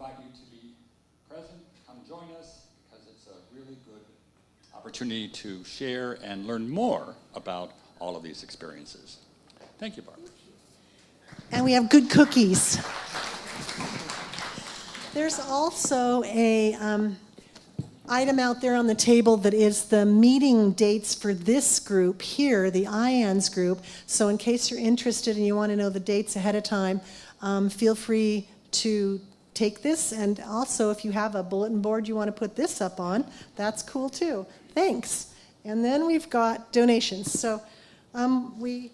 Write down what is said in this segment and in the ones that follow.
invite you to be present, come join us, because it's a really good opportunity to share and learn more about all of these experiences. Thank you, Barbara. And we have good cookies. There's also a item out there on the table that is the meeting dates for this group here, the IANDS group. So in case you're interested and you want to know the dates ahead of time, feel free to take this. And also, if you have a bulletin board you want to put this up on, that's cool too. Thanks. And then we've got donations. So we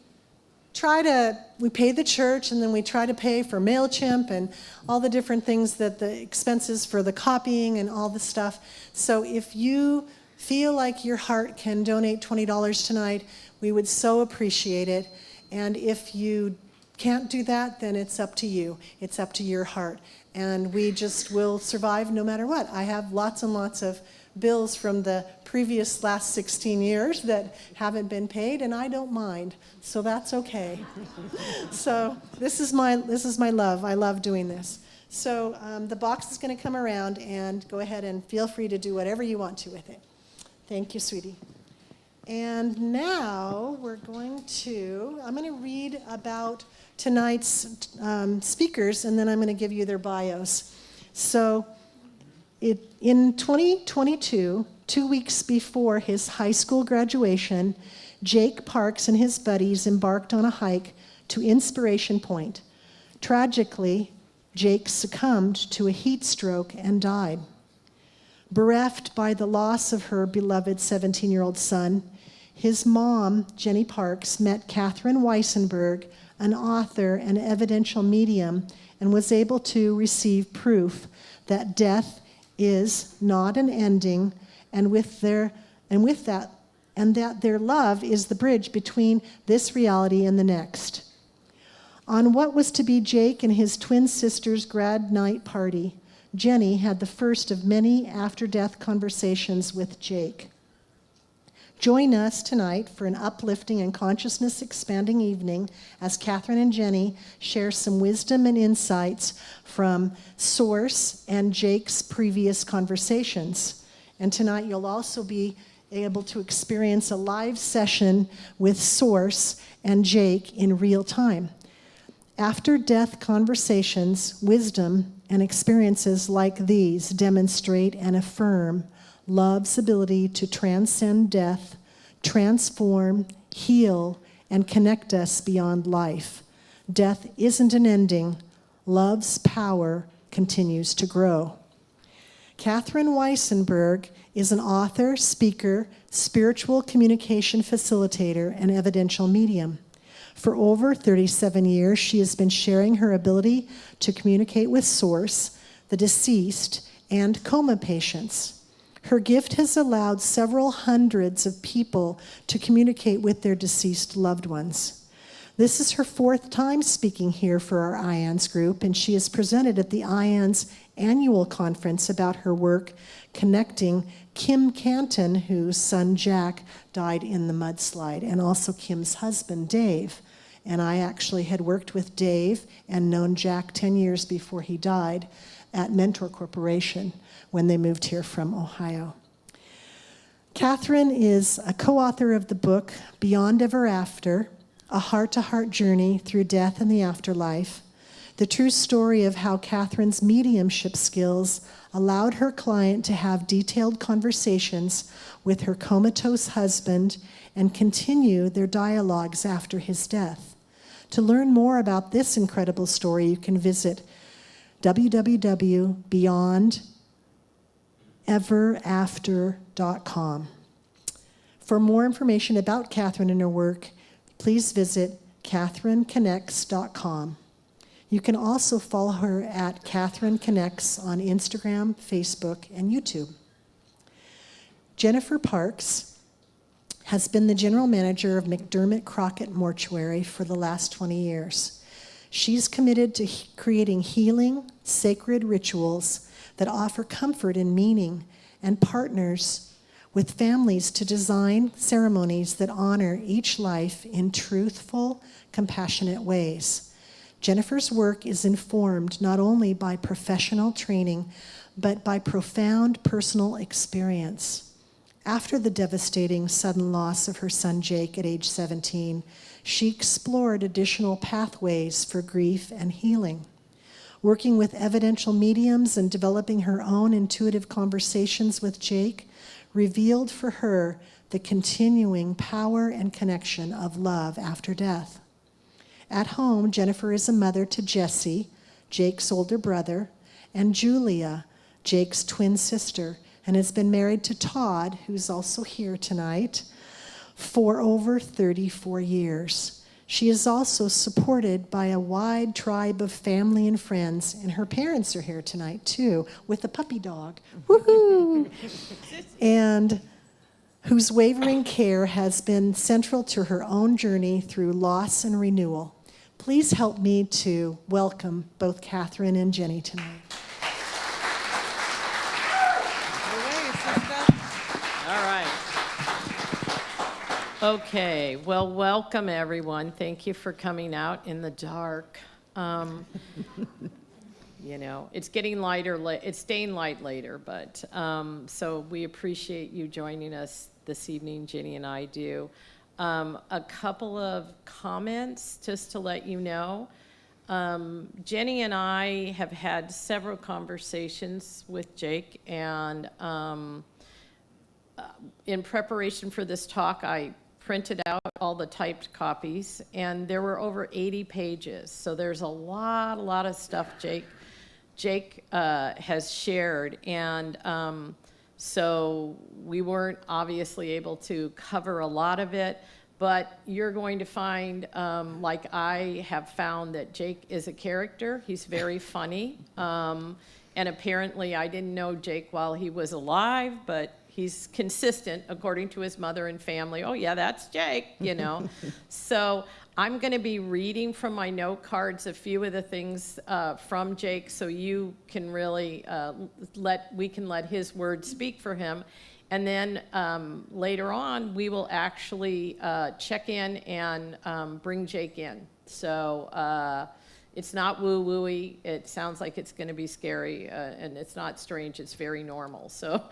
pay the church, and then we try to pay for MailChimp and all the different things, that the expenses for the copying and all the stuff. So if you feel like your heart can donate $20 tonight, we would so appreciate it. And if you can't do that, then it's up to you. It's up to your heart. And we just will survive no matter what. I have lots and lots of bills from the previous last 16 years that haven't been paid, and I don't mind, so that's okay. So this is my love. I love doing this. So the box is going to come around, and go ahead and feel free to do whatever you want to with it. Thank you, sweetie. And now I'm going to read about tonight's speakers, and then I'm going to give you their bios. So in 2022, 2 weeks before his high school graduation, Jake Parks and his buddies embarked on a hike to Inspiration Point. Tragically, Jake succumbed to a heat stroke and died. Bereft by the loss of her beloved 17-year-old son, his mom, Jenny Parks, met Catherine Weissenberg, an author and evidential medium, and was able to receive proof that death is not an ending, and that their love is the bridge between this reality and the next. On what was to be Jake and his twin sister's grad night party, Jenny had the first of many after-death conversations with Jake. Join us tonight for an uplifting and consciousness-expanding evening as Catherine and Jenny share some wisdom and insights from Source and Jake's previous conversations. And tonight you'll also be able to experience a live session with Source and Jake in real time. After-death conversations, wisdom, and experiences like these demonstrate and affirm love's ability to transcend death, transform, heal, and connect us beyond life. Death isn't an ending. Love's power continues to grow. Catherine Weissenberg is an author, speaker, spiritual communication facilitator, and evidential medium. For over 37 years, she has been sharing her ability to communicate with Source, the deceased, and coma patients. Her gift has allowed several hundreds of people to communicate with their deceased loved ones. This is her fourth time speaking here for our IANDS group, and she has presented at the IANDS annual conference about her work connecting Kim Canton, whose son Jack died in the mudslide, and also Kim's husband, Dave. And I actually had worked with Dave and known Jack 10 years before he died at Mentor Corporation when they moved here from Ohio. Catherine is a co-author of the book Beyond Ever After, A Heart-to-Heart Journey Through Death and the Afterlife, the true story of how Catherine's mediumship skills allowed her client to have detailed conversations with her comatose husband and continue their dialogues after his death. To learn more about this incredible story, you can visit www.beyondeverafter.com. For more information about Catherine and her work, please visit catherineconnects.com. You can also follow her at Catherine Connects on Instagram, Facebook, and YouTube. Jennifer Parks has been the general manager of McDermott Crockett Mortuary for the last 20 years. She's committed to creating healing, sacred rituals that offer comfort and meaning, and partners with families to design ceremonies that honor each life in truthful, compassionate ways. Jennifer's work is informed not only by professional training, but by profound personal experience. After the devastating sudden loss of her son Jake at age 17, she explored additional pathways for grief and healing. Working with evidential mediums and developing her own intuitive conversations with Jake revealed for her the continuing power and connection of love after death. At home, Jennifer is a mother to Jesse, Jake's older brother, and Julia, Jake's twin sister, and has been married to Todd, who's also here tonight, for over 34 years. She is also supported by a wide tribe of family and friends, and her parents are here tonight too, with a puppy dog. Woohoo! And whose wavering care has been central to her own journey through loss and renewal. Please help me to welcome both Catherine and Jenny tonight. Okay, well, welcome everyone. Thank you for coming out in the dark. You know, it's getting lighter, it's staying light later, but so we appreciate you joining us this evening, Jenny and I do. A couple of comments just to let you know. Jenny and I have had several conversations with Jake, and in preparation for this talk, I printed out all the typed copies, and there were over 80 pages. So there's a lot of stuff Jake has shared, and so we weren't obviously able to cover a lot of it, but you're going to find, like I have found, that Jake is a character. He's very funny, and apparently I didn't know Jake while he was alive, but he's consistent according to his mother and family. Oh yeah, that's Jake, you know. So I'm going to be reading from my note cards a few of the things from Jake, so you can really we can let his words speak for him. And then later on, we will actually check in and bring Jake in. So it's not woo-wooey. It sounds like it's going to be scary, and it's not strange. It's very normal. So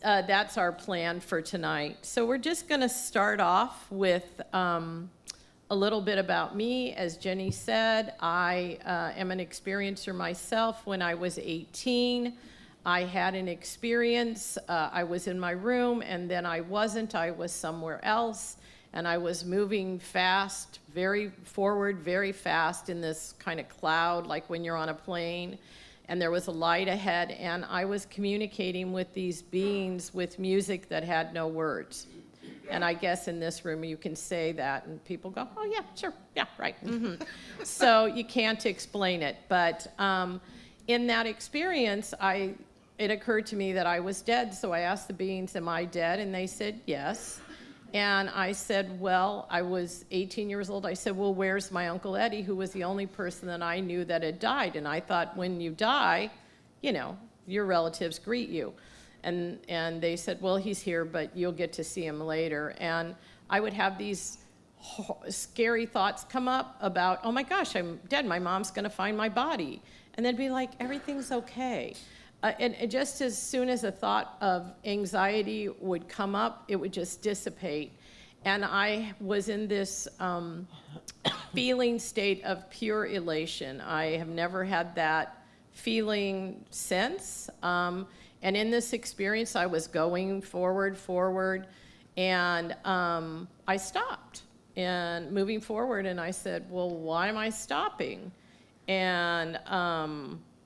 that's our plan for tonight. So we're just going to start off with a little bit about me. As Jenny said, I am an experiencer myself. When I was 18, I had an experience. I was in my room, and then I wasn't. I was somewhere else, and I was moving fast, very forward, very fast in this kind of cloud, like when you're on a plane, and there was a light ahead, and I was communicating with these beings with music that had no words. And I guess in this room you can say that, and people go, oh yeah, sure, yeah, right. Mm-hmm. So you can't explain it, but in that experience, it occurred to me that I was dead, so I asked the beings, am I dead? And they said, yes. And I said, well, I was 18 years old. I said, well, where's my Uncle Eddie, who was the only person that I knew that had died? And I thought, when you die, you know, your relatives greet you. And they said, well, he's here, but you'll get to see him later. And I would have these scary thoughts come up about, oh my gosh, I'm dead. My mom's going to find my body. And they'd be like, everything's okay. And just as soon as a thought of anxiety would come up, it would just dissipate. And I was in this feeling state of pure elation. I have never had that feeling since. And in this experience, I was going forward, and I stopped and moving forward. And I said, well, why am I stopping? And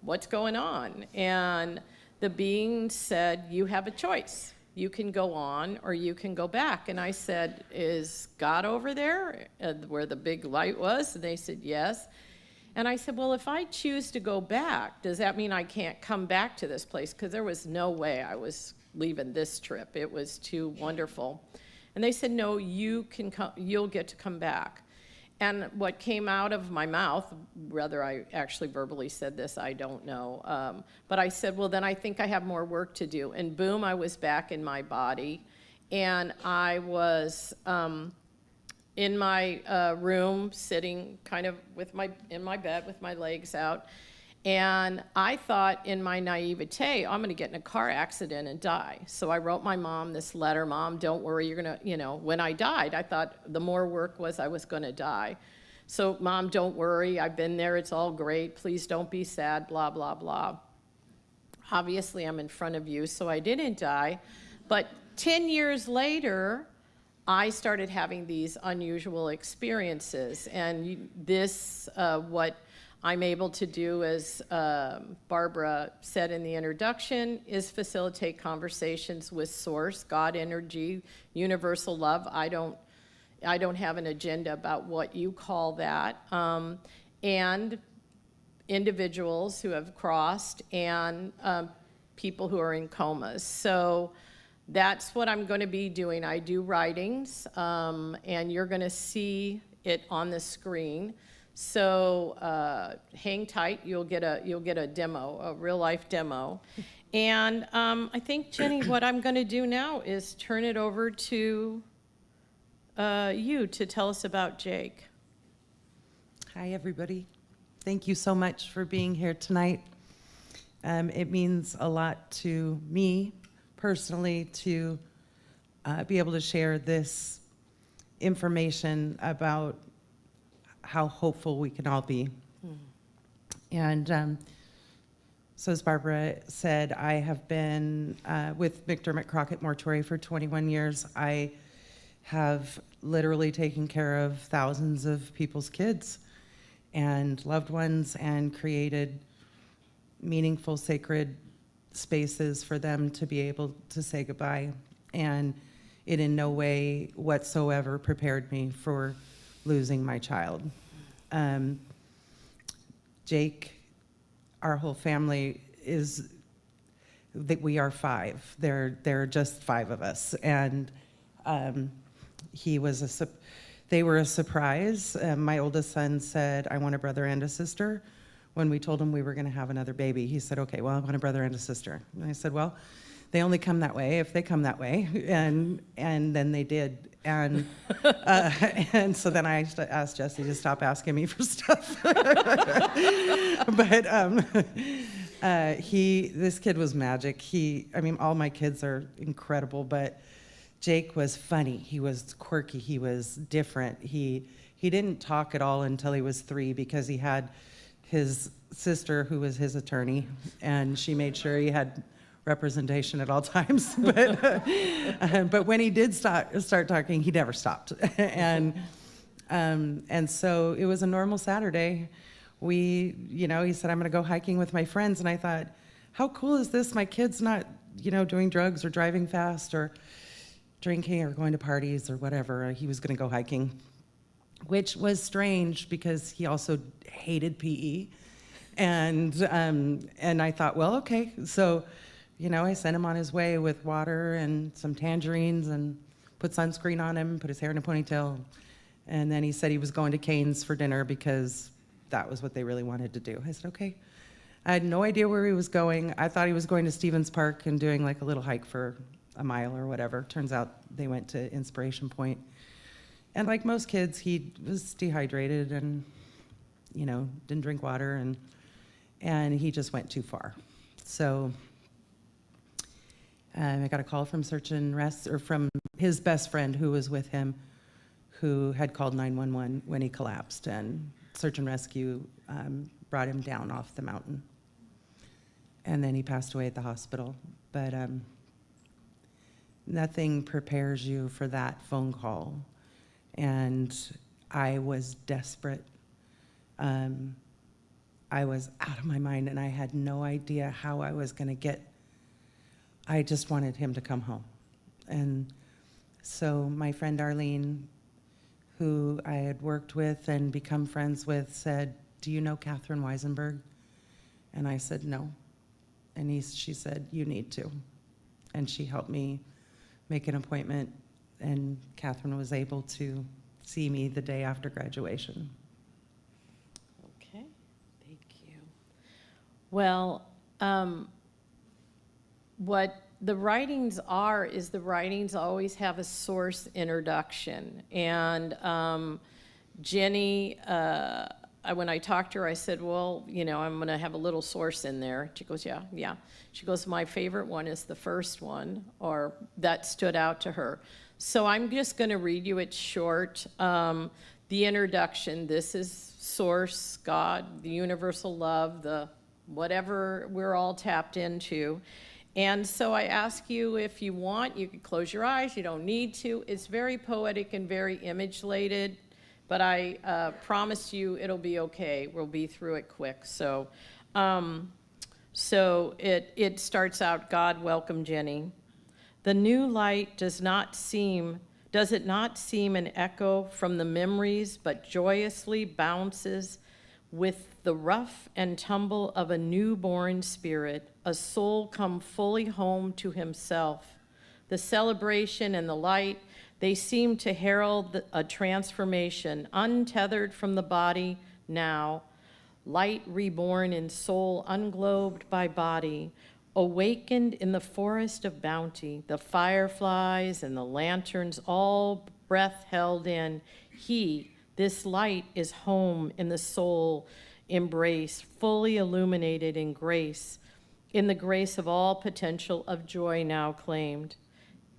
what's going on? And the being said, you have a choice. You can go on or you can go back. And I said, is God over there where the big light was? And they said, yes. And I said, well, if I choose to go back, does that mean I can't come back to this place? Because there was no way I was leaving this trip. It was too wonderful. And they said, no, you can come, you'll get to come back. And what came out of my mouth, whether I actually verbally said this, I don't know. But I said, well, then I think I have more work to do. And boom, I was back in my body. And I was in my room, sitting kind of in my bed with my legs out. And I thought in my naivete, I'm going to get in a car accident and die. So I wrote my mom this letter, Mom, don't worry, you're going to, when I died, I thought the more work was I was going to die. So, Mom, don't worry, I've been there, it's all great, please don't be sad, blah, blah, blah. Obviously, I'm in front of you, so I didn't die. But 10 years later, I started having these unusual experiences. And this, what I'm able to do, as Barbara said in the introduction, is facilitate conversations with Source, God, energy, universal love. I don't have an agenda about what you call that. And individuals who have crossed, and people who are in comas. So that's what I'm going to be doing. I do writings, and you're going to see it on the screen. So hang tight. You'll get a demo, a real life demo. And I think, Jenny, what I'm going to do now is turn it over to you to tell us about Jake. Hi, everybody. Thank you so much for being here tonight. It means a lot to me personally to be able to share this information about how hopeful we can all be. And so as Barbara said, I have been with McDermott Crockett Mortuary for 21 years. I have literally taken care of thousands of people's kids and loved ones, and created meaningful, sacred spaces for them to be able to say goodbye. And it in no way whatsoever prepared me for losing my child. Jake, our whole family is that we are five. There are just five of us, and they were a surprise. My oldest son said, I want a brother and a sister. When we told him we were going to have another baby, he said, okay, well, I want a brother and a sister. And I said, well, they only come that way if they come that way. And then they did. And so then I asked Jesse to stop asking me for stuff. But this kid was magic. All my kids are incredible, but Jake was funny. He was quirky. He was different. He didn't talk at all until he was 3, because he had his sister who was his attorney, and she made sure he had representation at all times. But when he did start talking, he never stopped. And so it was a normal Saturday. He said, I'm going to go hiking with my friends. And I thought, how cool is this? My kid's not, doing drugs or driving fast or drinking or going to parties or whatever. He was going to go hiking, which was strange because he also hated PE. And I thought, well, okay. So, I sent him on his way with water and some tangerines and put sunscreen on him, put his hair in a ponytail. And then he said he was going to Cane's for dinner because that was what they really wanted to do. I said, okay. I had no idea where he was going. I thought he was going to Stevens Park and doing like a little hike for a mile or whatever. Turns out they went to Inspiration Point. And like most kids, he was dehydrated and, didn't drink water, and he just went too far. So I got a call from Search and Rescue, or from his best friend who was with him, who had called 911 when he collapsed, and Search and Rescue brought him down off the mountain. And then he passed away at the hospital. But nothing prepares you for that phone call. And I was desperate. I was out of my mind, and I had no idea how I was going to I just wanted him to come home. And so my friend Arlene, who I had worked with and become friends with, said, do you know Catherine Weissenberg? And I said, no. And she said, you need to. And she helped me make an appointment, and Catherine was able to see me the day after graduation. Okay, thank you. Well, what the writings always have a source introduction. And Jenny, when I talked to her, I said, well, I'm going to have a little source in there. She goes, yeah. She goes, my favorite one is the first one, or that stood out to her. So I'm just going to read you it short. The introduction, this is source, God, the universal love, the whatever we're all tapped into. And so I ask you, if you want, you can close your eyes. You don't need to. It's very poetic and very image-laden, but I promise you it'll be okay. We'll be through it quick. So it starts out, God, welcome, Jenny. The new light does it not seem an echo from the memories, but joyously bounces with the rough and tumble of a newborn spirit, a soul come fully home to himself. The celebration and the light, they seem to herald a transformation, untethered from the body now, light reborn in soul, unglobed by body, awakened in the forest of bounty, the fireflies and the lanterns, all breath held in. This light is home in the soul embrace, fully illuminated in grace, in the grace of all potential of joy now claimed.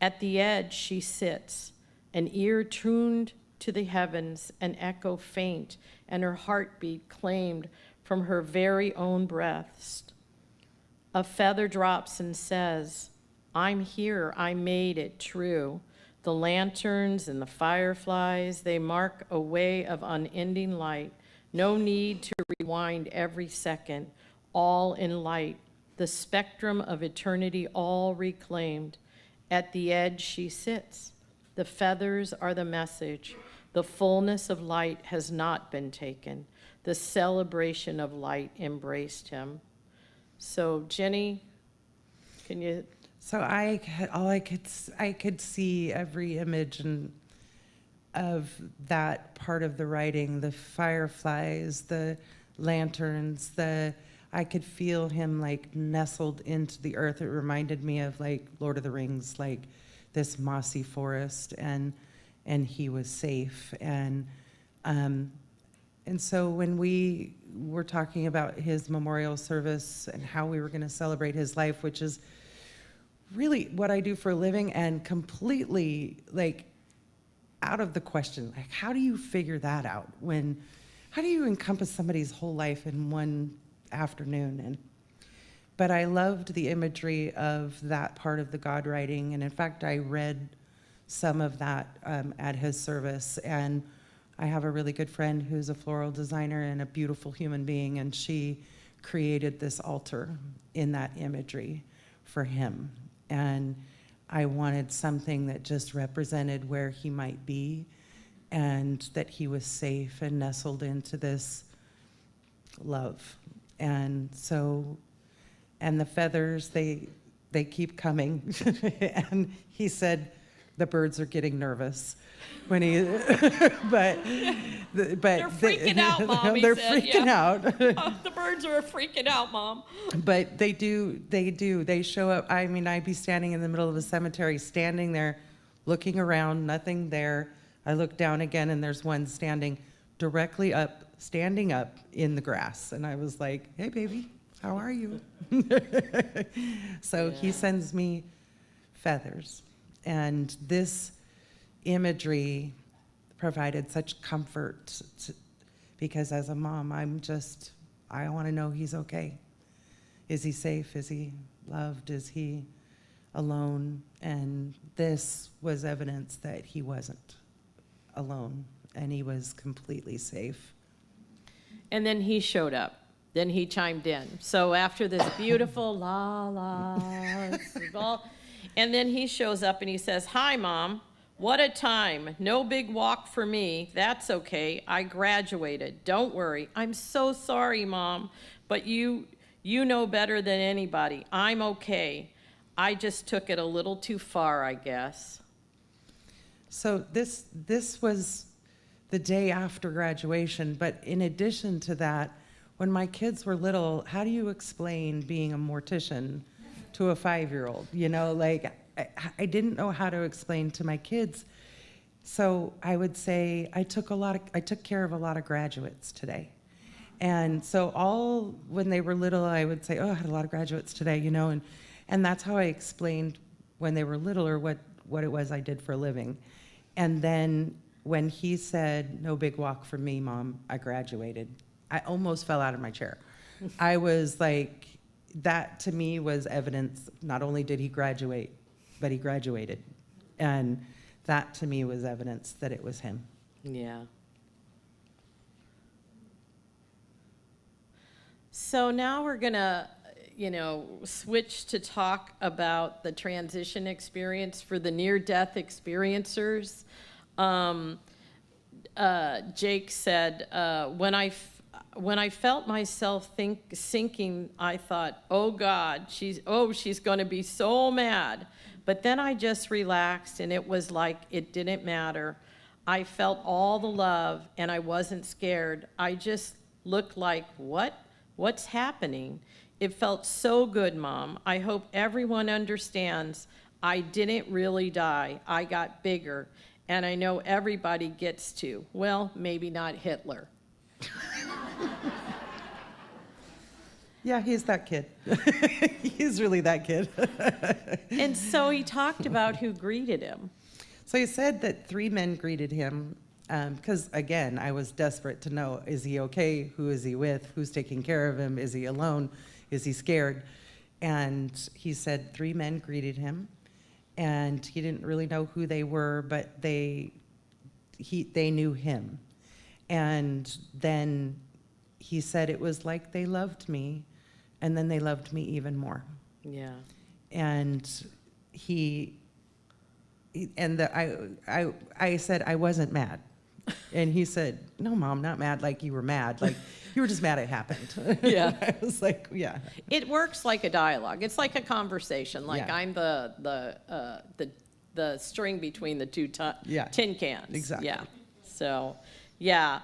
At the edge she sits, an ear tuned to the heavens, an echo faint, and her heartbeat claimed from her very own breast. A feather drops and says, I'm here, I made it true. The lanterns and the fireflies, they mark a way of unending light. No need to rewind every second, all in light. The spectrum of eternity all reclaimed. At the edge she sits. The feathers are the message. The fullness of light has not been taken. The celebration of light embraced him. So Jenny, can you? So I could see every image of that part of the writing, the fireflies, the lanterns, I could feel him like nestled into the earth. It reminded me of like Lord of the Rings, like this mossy forest, and he was safe. And so when we were talking about his memorial service and how we were going to celebrate his life, which is really what I do for a living and completely like out of the question, like how do you figure that out? How do you encompass somebody's whole life in one afternoon? But I loved the imagery of that part of the God writing, and in fact I read some of that at his service. And I have a really good friend who's a floral designer and a beautiful human being, and she created this altar in that imagery for him. And I wanted something that just represented where he might be and that he was safe and nestled into this love. And so, and the feathers, they keep coming. And he said, the birds are getting nervous when he, but They're freaking out, Mom, he they're said, freaking yeah. out. The birds are freaking out, Mom. But they show up. I mean, I'd be standing in the middle of a cemetery, standing there, looking around, nothing there. I look down again, and there's one standing up in the grass. And I was like, hey, baby, how are you? So he sends me feathers. And this imagery provided such comfort because as a mom, I want to know he's okay. Is he safe? Is he loved? Is he alone? And this was evidence that he wasn't alone and he was completely safe. And then he showed up. Then he chimed in. So after this beautiful and then he shows up and he says, hi, Mom. What a time. No big walk for me. That's okay. I graduated. Don't worry. I'm so sorry, Mom. But you know better than anybody. I'm okay. I just took it a little too far, I guess. So this was the day after graduation. But in addition to that, when my kids were little, how do you explain being a mortician to a 5-year-old, like I didn't know how to explain to my kids. So I would say I took care of a lot of graduates today. And so when they were little, I would say, oh, I had a lot of graduates today, and that's how I explained when they were little or what it was I did for a living. And then when he said, no big walk for me, Mom, I graduated, I almost fell out of my chair. I was like, that to me was evidence, not only did he graduate, but he graduated. And that to me was evidence that it was him. Yeah. So now we're going to, switch to talk about the transition experience for the near-death experiencers. Jake said, when I felt myself sinking, I thought, oh God, she's going to be so mad. But then I just relaxed, and it was like it didn't matter. I felt all the love, and I wasn't scared. I just looked like, what's happening? It felt so good, Mom. I hope everyone understands I didn't really die. I got bigger, and I know everybody gets to. Well, maybe not Hitler. Yeah, he's that kid. He's really that kid. And so he talked about who greeted him. So he said that 3 men greeted him because, again, I was desperate to know, is he okay? Who is he with? Who's taking care of him? Is he alone? Is he scared? And he said 3 men greeted him, and he didn't really know who they were, but they knew him. And then he said it was like they loved me, and then they loved me even more. Yeah. And I said I wasn't mad. And he said, no, Mom, not mad like you were mad. Like, you were just mad it happened. Yeah. I was like, yeah. It works like a dialogue. It's like a conversation. Like Yeah. I'm the string between the two Yeah. tin cans. Exactly. Yeah. So, yeah.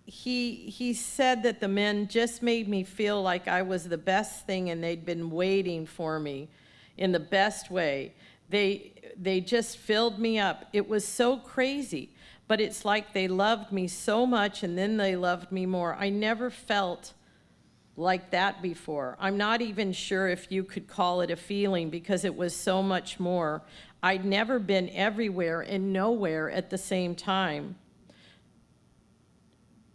He said that the men just made me feel like I was the best thing, and they'd been waiting for me in the best way. They just filled me up. It was so crazy, but it's like they loved me so much, and then they loved me more. I never felt like that before. I'm not even sure if you could call it a feeling, because it was so much more. I'd never been everywhere and nowhere at the same time.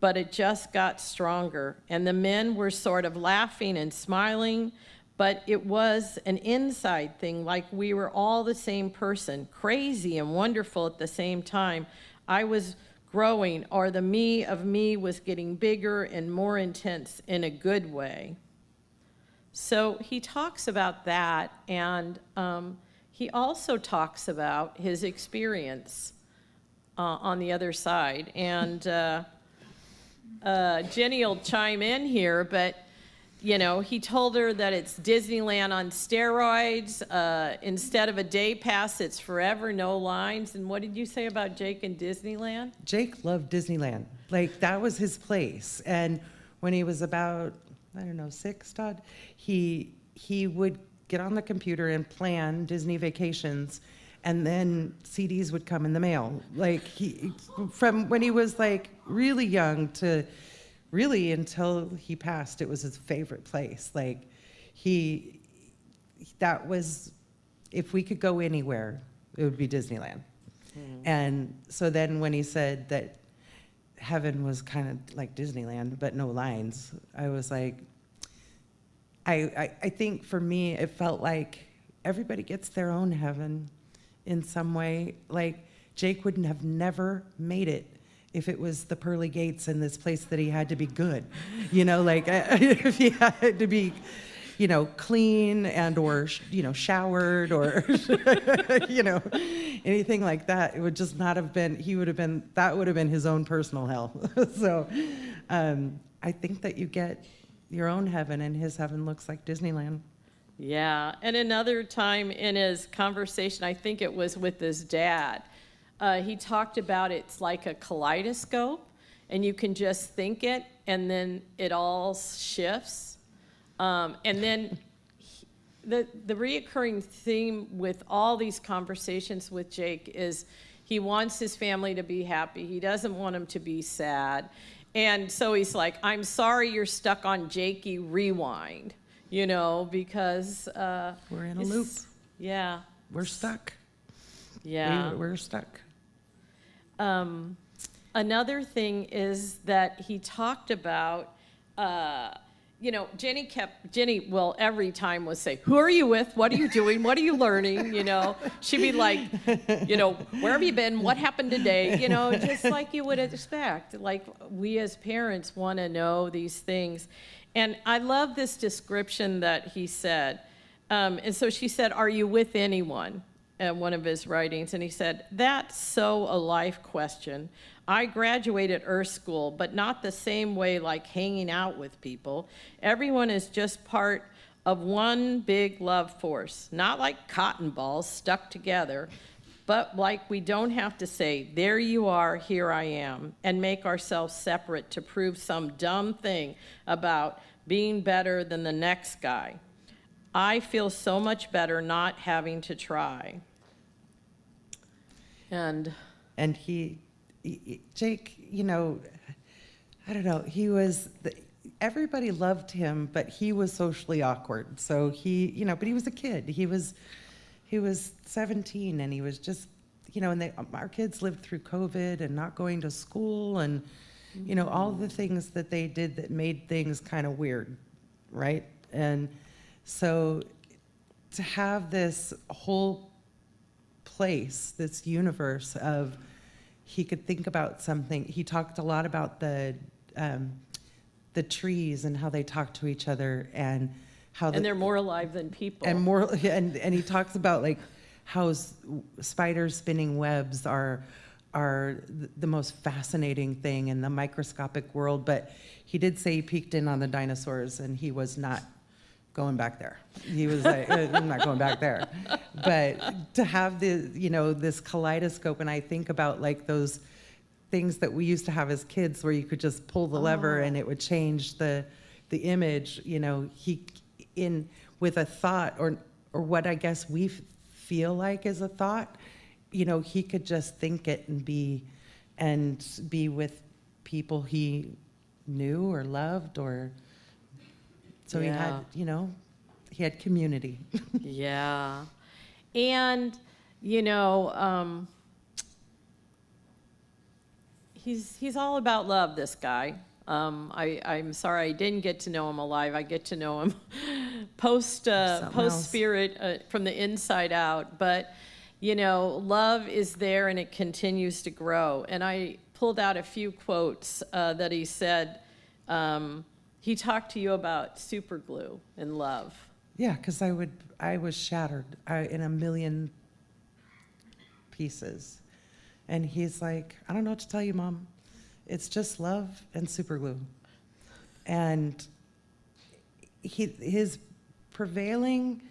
But it just got stronger, and the men were sort of laughing and smiling, but it was an inside thing, like we were all the same person, crazy and wonderful at the same time. I was growing, or the me of me was getting bigger and more intense in a good way. So he talks about that, and he also talks about his experience on the other side. And Jenny will chime in here, but he told her that it's Disneyland on steroids. Instead of a day pass, it's forever, no lines. And what did you say about Jake and Disneyland? Jake loved Disneyland. Like, that was his place. And when he was about, 6, Todd, he would get on the computer and plan Disney vacations, and then CDs would come in the mail. Like, from when he was like really young to really until he passed, it was his favorite place. Like, that was, if we could go anywhere, it would be Disneyland. And so then when he said that heaven was kind of like Disneyland, but no lines, I was like, I think for me, it felt like everybody gets their own heaven in some way. Like, Jake wouldn't have never made it if it was the pearly gates in this place that he had to be good. Like, if he had to be, clean and or, showered or, anything like that, it would just not have been, that would have been his own personal hell. So I think that you get your own heaven, and his heaven looks like Disneyland. Yeah, and another time in his conversation, I think it was with his dad, he talked about it's like a kaleidoscope, and you can just think it, and then it all shifts. And then the reoccurring theme with all these conversations with Jake is he wants his family to be happy. He doesn't want them to be sad. And so he's like, I'm sorry you're stuck on Jakey Rewind, you know, because We're in a loop. Yeah. We're stuck. Yeah. We're stuck. Another thing is that he talked about, you know, Jenny will every time would say, who are you with? What are you doing? What are you learning? You know, she'd be like, you know, where have you been? What happened today? You know, just like you would expect. Like we as parents want to know these things. And I love this description that he said. And so she said, are you with anyone? One of his writings. And he said, that's so a life question. I graduated Earth School, but not the same way like hanging out with people. Everyone is just part of one big love force, not like cotton balls stuck together, but like we don't have to say, there you are, here I am, and make ourselves separate to prove some dumb thing about being better than the next guy. I feel so much better not having to try. And Jake, you know, I don't know, everybody loved him, but he was socially awkward. So he, you know, but he was a kid. He was 17 and he was just, you know, and our kids lived through COVID and not going to school and, you know, all the things that they did that made things kind of weird, right? And so to have this whole place, this universe of, he could think about something. He talked a lot about the trees and how they talk to each other and how they're more alive than people. And he talks about like how spiders spinning webs are the most fascinating thing in the microscopic world. But he did say he peeked in on the dinosaurs and he was not going back there. He was like, I'm not going back there. But to have this kaleidoscope, and I think about like those things that we used to have as kids where you could just pull the lever and it would change the image, you know, with a thought or what I guess we feel like is a thought, you know, he could just think it and be with people he knew or loved or. So Yeah. he had, you know, he had community. Yeah. And, you know, he's all about love, this guy. I'm sorry I didn't get to know him alive. I get to know him post spirit from the inside out. But, you know, love is there and it continues to grow. And I pulled out a few quotes that he said. He talked to you about super glue and love. Yeah, because I was shattered in a million pieces. And he's like, I don't know what to tell you, Mom. It's just love and super glue. And his prevailing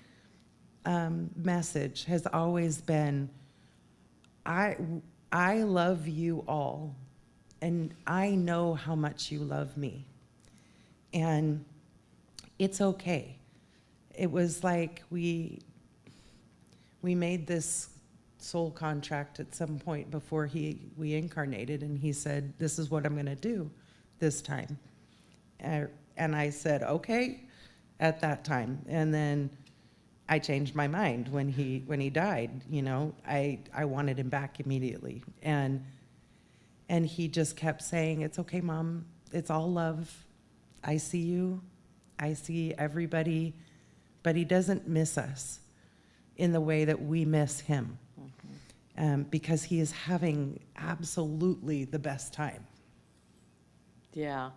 message has always been, I love you all, and I know how much you love me. And it's okay. It was like we made this soul contract at some point before we incarnated, and he said, this is what I'm going to do this time. And I said, okay, at that time. And then I changed my mind when he died. You know, I wanted him back immediately. And he just kept saying, it's okay, Mom. It's all love. I see you. I see everybody. But he doesn't miss us in the way that we miss him. Because he is having absolutely the best time. Yeah.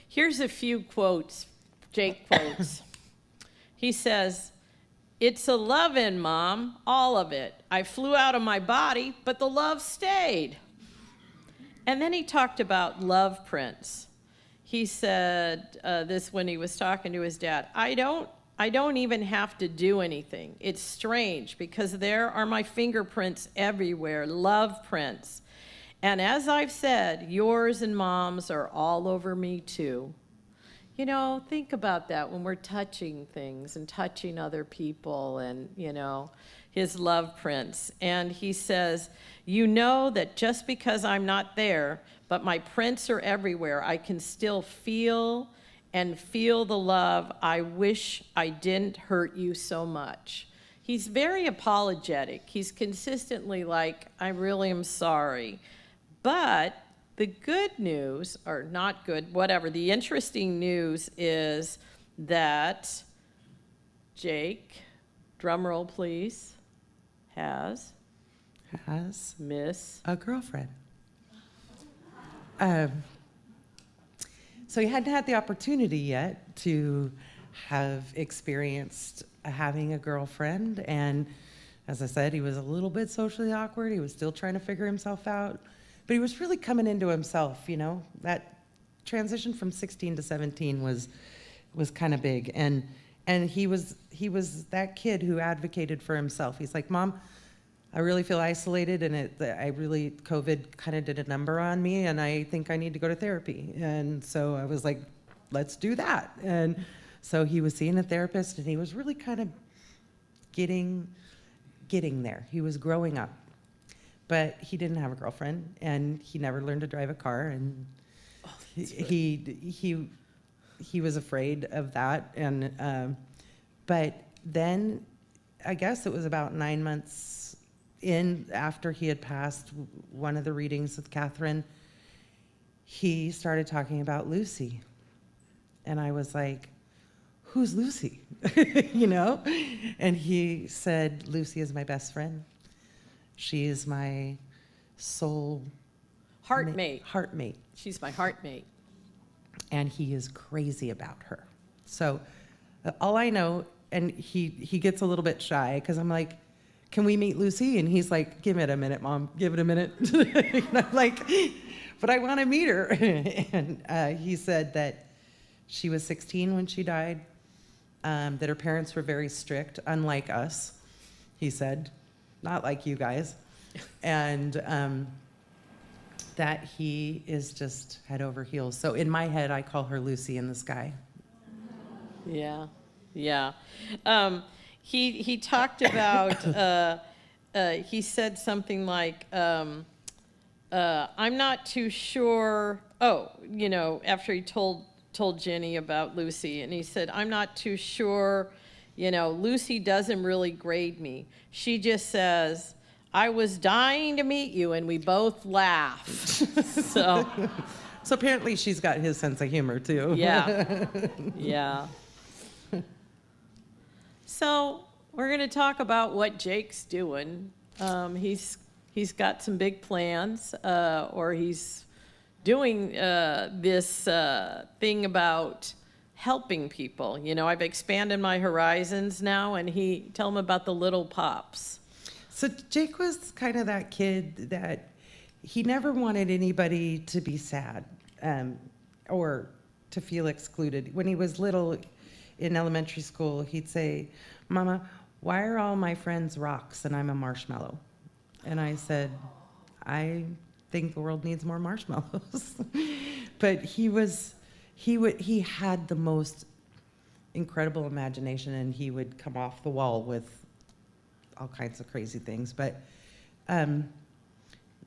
Here's a few quotes, Jake quotes. He says, it's a lovin', Mom, all of it. I flew out of my body, but the love stayed. And then he talked about love prints. He said this when he was talking to his dad. I don't even have to do anything. It's strange because there are my fingerprints everywhere, love prints. And as I've said, yours and Mom's are all over me too. you know, think about that when we're touching things and touching other people and, you know, his love prints. And he says, you know that just because I'm not there, but my prints are everywhere, I can still feel the love. I wish I didn't hurt you so much. He's very apologetic. He's consistently like, I really am sorry. But the good news, or not good, whatever, the interesting news is that Jake, drum roll please, has Miss a girlfriend. So he hadn't had the opportunity yet to have experienced having a girlfriend. And as I said, he was a little bit socially awkward. He was still trying to figure himself out. But he was really coming into himself, you know. That transition from 16 to 17 was kind of big. And he was that kid who advocated for himself. He's like, Mom, I really feel isolated, and COVID kind of did a number on me, and I think I need to go to therapy. And so I was like, let's do that. And so he was seeing a therapist, and he was really kind of getting there. He was growing up, but he didn't have a girlfriend, and he never learned to drive a car, and he was afraid of that. And but then I guess it was about 9 months in after he had passed one of the readings with Catherine, he started talking about Lucy. And I was like, who's Lucy? You know? And he said, Lucy is my best friend. She is my soul heartmate. Heartmate. She's my heartmate. And he is crazy about her. So all I know, and he gets a little bit shy because I'm like, can we meet Lucy? And he's like, give it a minute, Mom, give it a minute. And I'm like, but I want to meet her. And he said that she was 16 when she died, that her parents were very strict, unlike us, he said, not like you guys. And that he is just head over heels. So in my head, I call her Lucy in the sky. Yeah, yeah. He talked about, he said something like, I'm not too sure, you know, after he told Jenny about Lucy, and he said, I'm not too sure, you know, Lucy doesn't really grade me. She just says, I was dying to meet you, and we both laughed. So apparently she's got his sense of humor, too. Yeah, yeah. So we're going to talk about what Jake's doing. He's got some big plans, or he's doing this thing about helping people. You know, I've expanded my horizons now, and tell him about the little pops. So Jake was kind of that kid that he never wanted anybody to be sad or to feel excluded. When he was little in elementary school, he'd say, Mama, why are all my friends rocks and I'm a marshmallow? And I said, I think the world needs more marshmallows. But he had the most incredible imagination, and he would come off the wall with all kinds of crazy things. But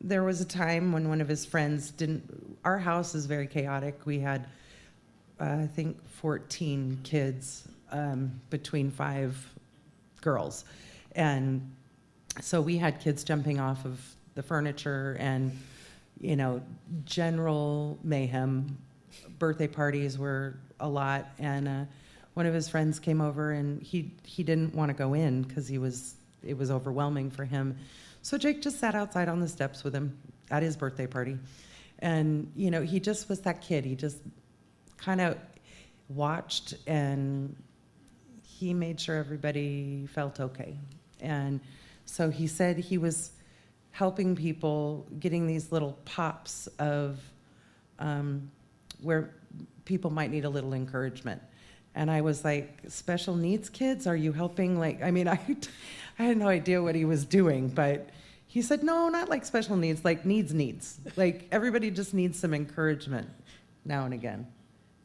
there was a time when one of his friends our house is very chaotic. We had, I think, 14 kids between 5 girls. And so we had kids jumping off of the furniture and, you know, general mayhem. Birthday parties were a lot. And one of his friends came over, and he didn't want to go in because it was overwhelming for him. So Jake just sat outside on the steps with him at his birthday party. And, you know, he just was that kid. He just kind of watched, and he made sure everybody felt okay. And so he said he was helping people, getting these little pops of where people might need a little encouragement. And I was like, special needs kids, are you helping? Like, I mean, I had no idea what he was doing, but he said, no, not like special needs, like needs. Like everybody just needs some encouragement now and again.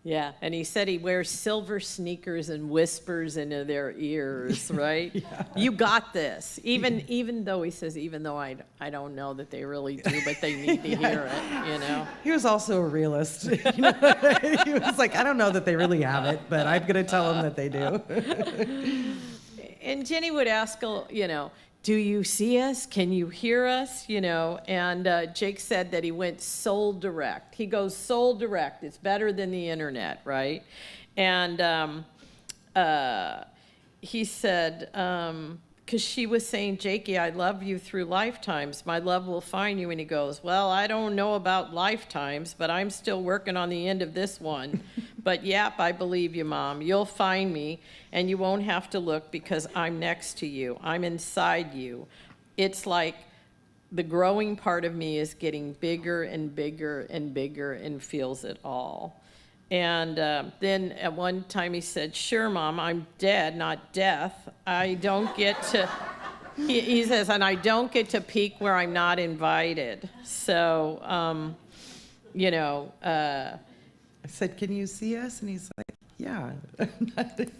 Yeah, and he said he wears silver sneakers and whispers into their ears, right? You got this. Even though he says, even though I don't know that they really do, but they need to hear it, you know? He was also a realist. You know? He was like, I don't know that they really have it, but I'm going to tell them that they do. And Jenny would ask, you know, do you see us? Can you hear us? You know, and Jake said that he went soul direct. He goes soul direct. It's better than the internet, right? And he said, because she was saying, Jakey, I love you through lifetimes. My love will find you. And he goes, well, I don't know about lifetimes, but I'm still working on the end of this one. But yep, I believe you, Mom. You'll find me, and you won't have to look because I'm next to you. I'm inside you. It's like the growing part of me is getting bigger and bigger and bigger and feels it all. And then at one time he said, sure, Mom, I'm dead, not death. I don't get to, he says, and I don't get to peek where I'm not invited. So, you know. I said, can you see us? And he's like, yeah,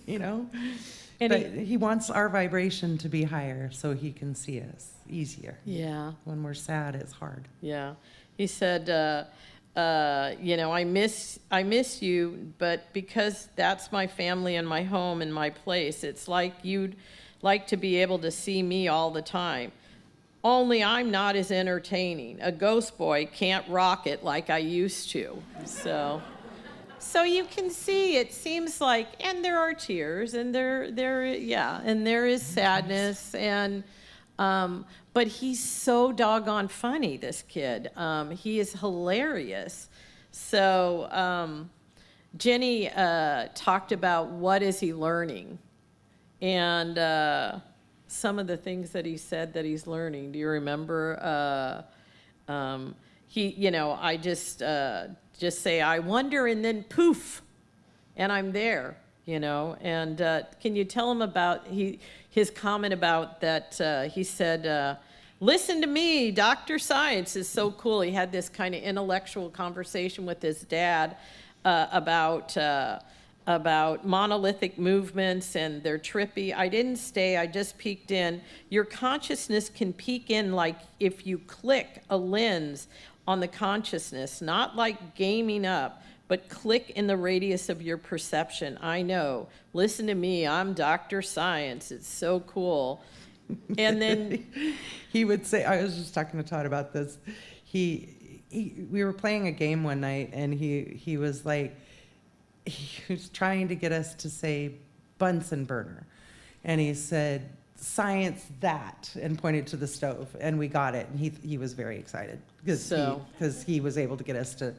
you know. And But he wants our vibration to be higher so he can see us easier. Yeah. When we're sad, it's hard. Yeah. He said, you know, I miss you, but because that's my family and my home and my place, it's like you'd like to be able to see me all the time. Only I'm not as entertaining. A ghost boy can't rock it like I used to. So you can see, it seems like, and there are tears, and and there is sadness, and, but he's so doggone funny, this kid. He is hilarious. So Jenny talked about what is he learning, and some of the things that he said that he's learning. Do you remember? He, you know, I just say, I wonder, and then poof, and I'm there, you know. And can you tell him about his comment about that? He said, listen to me, Dr. Science is so cool. He had this kind of intellectual conversation with his dad about monolithic movements, and they're trippy. I didn't stay, I just peeked in. Your consciousness can peek in like if you click a lens on the consciousness, not like gaming up, but click in the radius of your perception. I know. Listen to me, I'm Dr. Science. It's so cool. And then he would say, I was just talking to Todd about this. We were playing a game one night, and he was like, he was trying to get us to say Bunsen burner. And he said, science that, and pointed to the stove, and we got it. And he was very excited because he was able to get us to,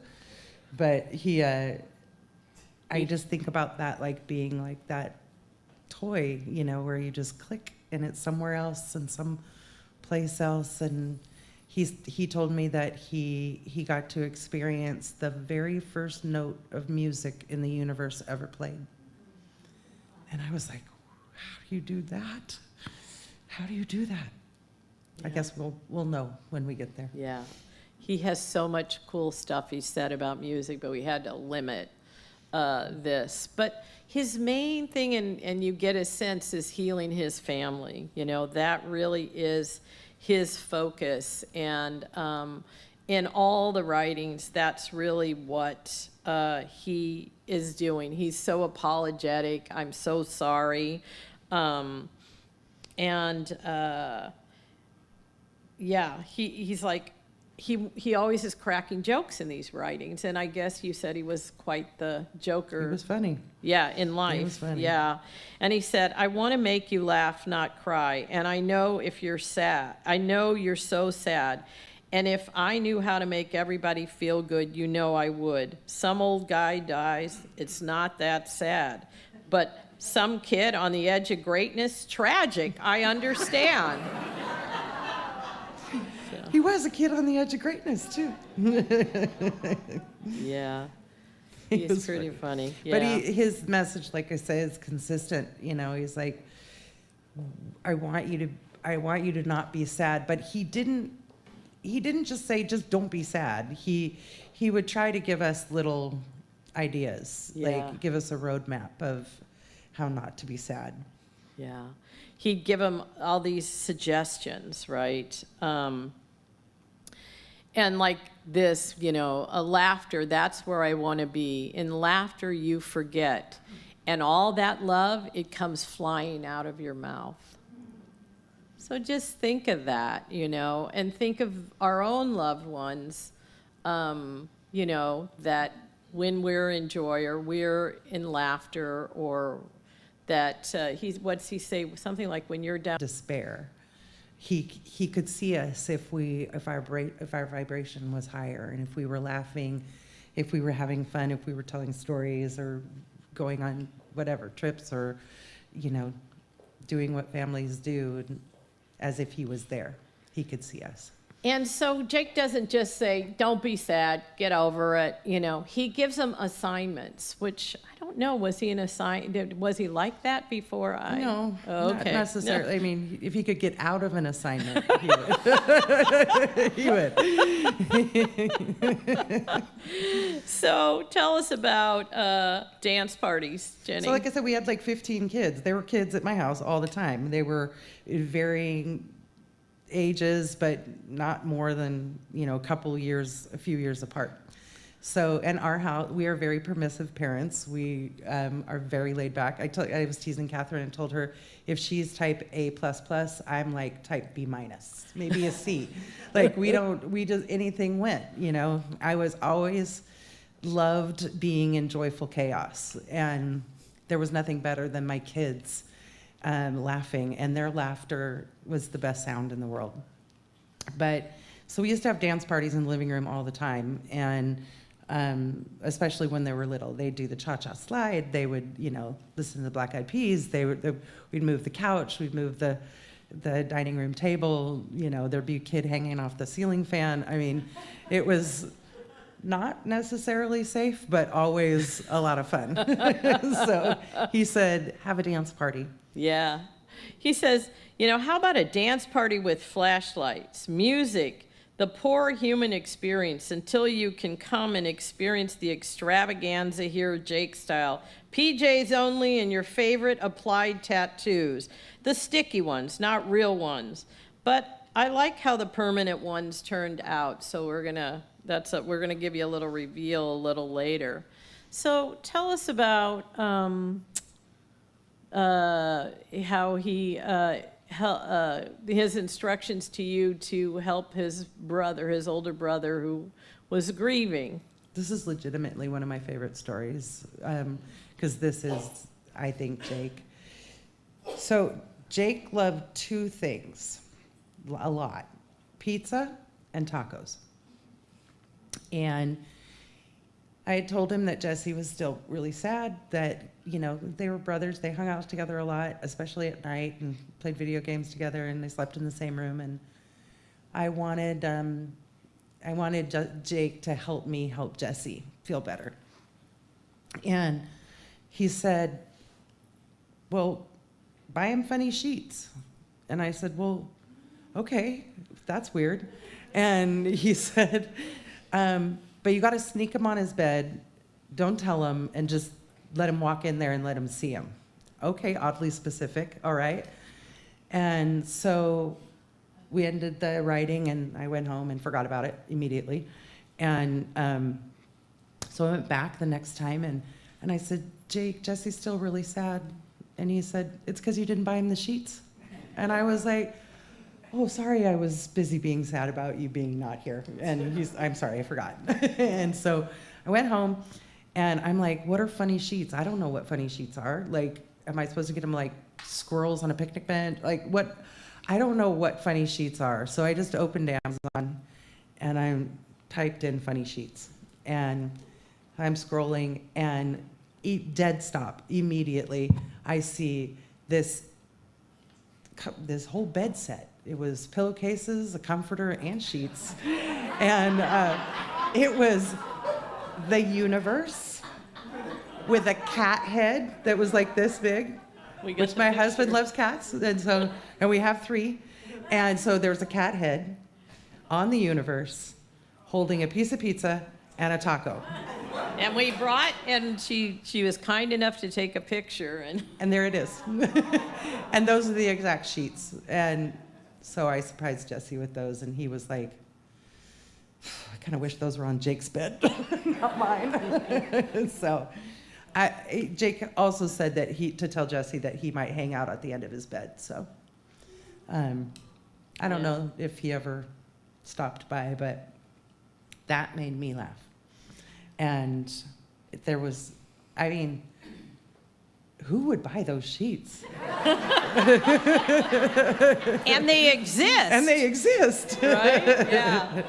but I just think about that like being like that toy, you know, where you just click and it's somewhere else and some place else. And he told me that he got to experience the very first note of music in the universe ever played. And I was like, how do you do that? How do you do that? Yeah. I guess we'll know when we get there. yeah, he has so much cool stuff he said about music, but we had to limit this. But his main thing, and you get a sense, is healing his family. You know, that really is his focus. And in all the writings, that's really what he is doing. He's so apologetic. I'm so sorry. Yeah, he's like, he always is cracking jokes in these writings, and I guess you said he was quite the joker. He was funny. Yeah, in life. He was funny. Yeah, and he said, I want to make you laugh, not cry, and I know if you're sad, I know you're so sad, and if I knew how to make everybody feel good, you know I would. Some old guy dies, it's not that sad, but some kid on the edge of greatness, tragic, I understand. He was a kid on the edge of greatness, too. Yeah, He he's was pretty funny. Yeah. But his message, like I say, is consistent. You know, he's like, I want you to not be sad. But he didn't just say, just don't be sad. He would try to give us little ideas. Yeah. Like, give us a roadmap of how not to be sad. Yeah. He'd give them all these suggestions, right? And like this, a laughter, that's where I want to be. In laughter, you forget. And all that love, it comes flying out of your mouth. So just think of that, and think of our own loved ones, that when we're in joy or we're in laughter, or that what's he say? Something like when you're down. Despair. He could see us if our vibration was higher, and if we were laughing, if we were having fun, if we were telling stories or going on whatever trips, or doing what families do, as if he was there. He could see us. And so Jake doesn't just say, don't be sad, get over it. He gives them assignments, which I don't know, was he like that before No, Oh, not okay. necessarily. No. I mean, if he could get out of an assignment, he would. He would. So tell us about dance parties, Jenny. So like I said, we had like 15 kids. There were kids at my house all the time. They were varying ages, but not more than, a few years apart. So, and our house, we are very permissive parents. We are very laid back. I was teasing Catherine and told her if she's type A++, I'm like type B-, maybe a C. Like we just, anything went, I was always loved being in joyful chaos. And there was nothing better than my kids laughing, and their laughter was the best sound in the world. But so we used to have dance parties in the living room all the time, and especially when they were little, they'd do the cha-cha slide. They would, listen to the Black Eyed Peas. We'd move the couch. We'd move the dining room table. There'd be a kid hanging off the ceiling fan. I mean, it was not necessarily safe, but always a lot of fun. So he said, have a dance party. Yeah. He says, how about a dance party with flashlights, music, the poor human experience until you can come and experience the extravaganza here, Jake style. PJs only and your favorite applied tattoos. The sticky ones, not real ones. But I like how the permanent ones turned out, so we're gonna give you a little reveal a little later. So tell us about how he his instructions to you to help his older brother who was grieving. This is legitimately one of my favorite stories, because this is, I think, Jake. So Jake loved two things a lot: pizza and tacos. And I had told him that Jesse was still really sad, that, they were brothers. They hung out together a lot, especially at night, and played video games together, and they slept in the same room. And I wanted Jake to help me help Jesse feel better. And he said, well, buy him funny sheets. And I said, well, okay, that's weird. And he said, but you got to sneak him on his bed, don't tell him, and just let him walk in there and let him see him. Okay, oddly specific, all right. And so we ended the writing, and I went home and forgot about it immediately. And so I went back the next time, and I said, Jake, Jesse's still really sad. And he said, it's because you didn't buy him the sheets. And I was like, oh, sorry, I was busy being sad about you being not here. And I'm sorry, I forgot. And so I went home, and I'm like, what are funny sheets? I don't know what funny sheets are. Like, am I supposed to get them like squirrels on a picnic bench? Like, what? I don't know what funny sheets are. So I just opened Amazon, and I typed in funny sheets. And I'm scrolling, and dead stop. Immediately, I see this whole bed set. It was pillowcases, a comforter, and sheets. And it was the universe with a cat head that was like this big, which my husband loves cats, and we have 3. And so there's a cat head on the universe holding a piece of pizza and a taco. And we brought, and she was kind enough to take a picture, And there it is. And those are the exact sheets. And so I surprised Jesse with those, and he was like, I kind of wish those were on Jake's bed, not mine. So Jake also said that to tell Jesse that he might hang out at the end of his bed. So I don't know if he ever stopped by, but that made me laugh. And there was, I mean, who would buy those sheets? and they exist. And they exist. Right? Yeah.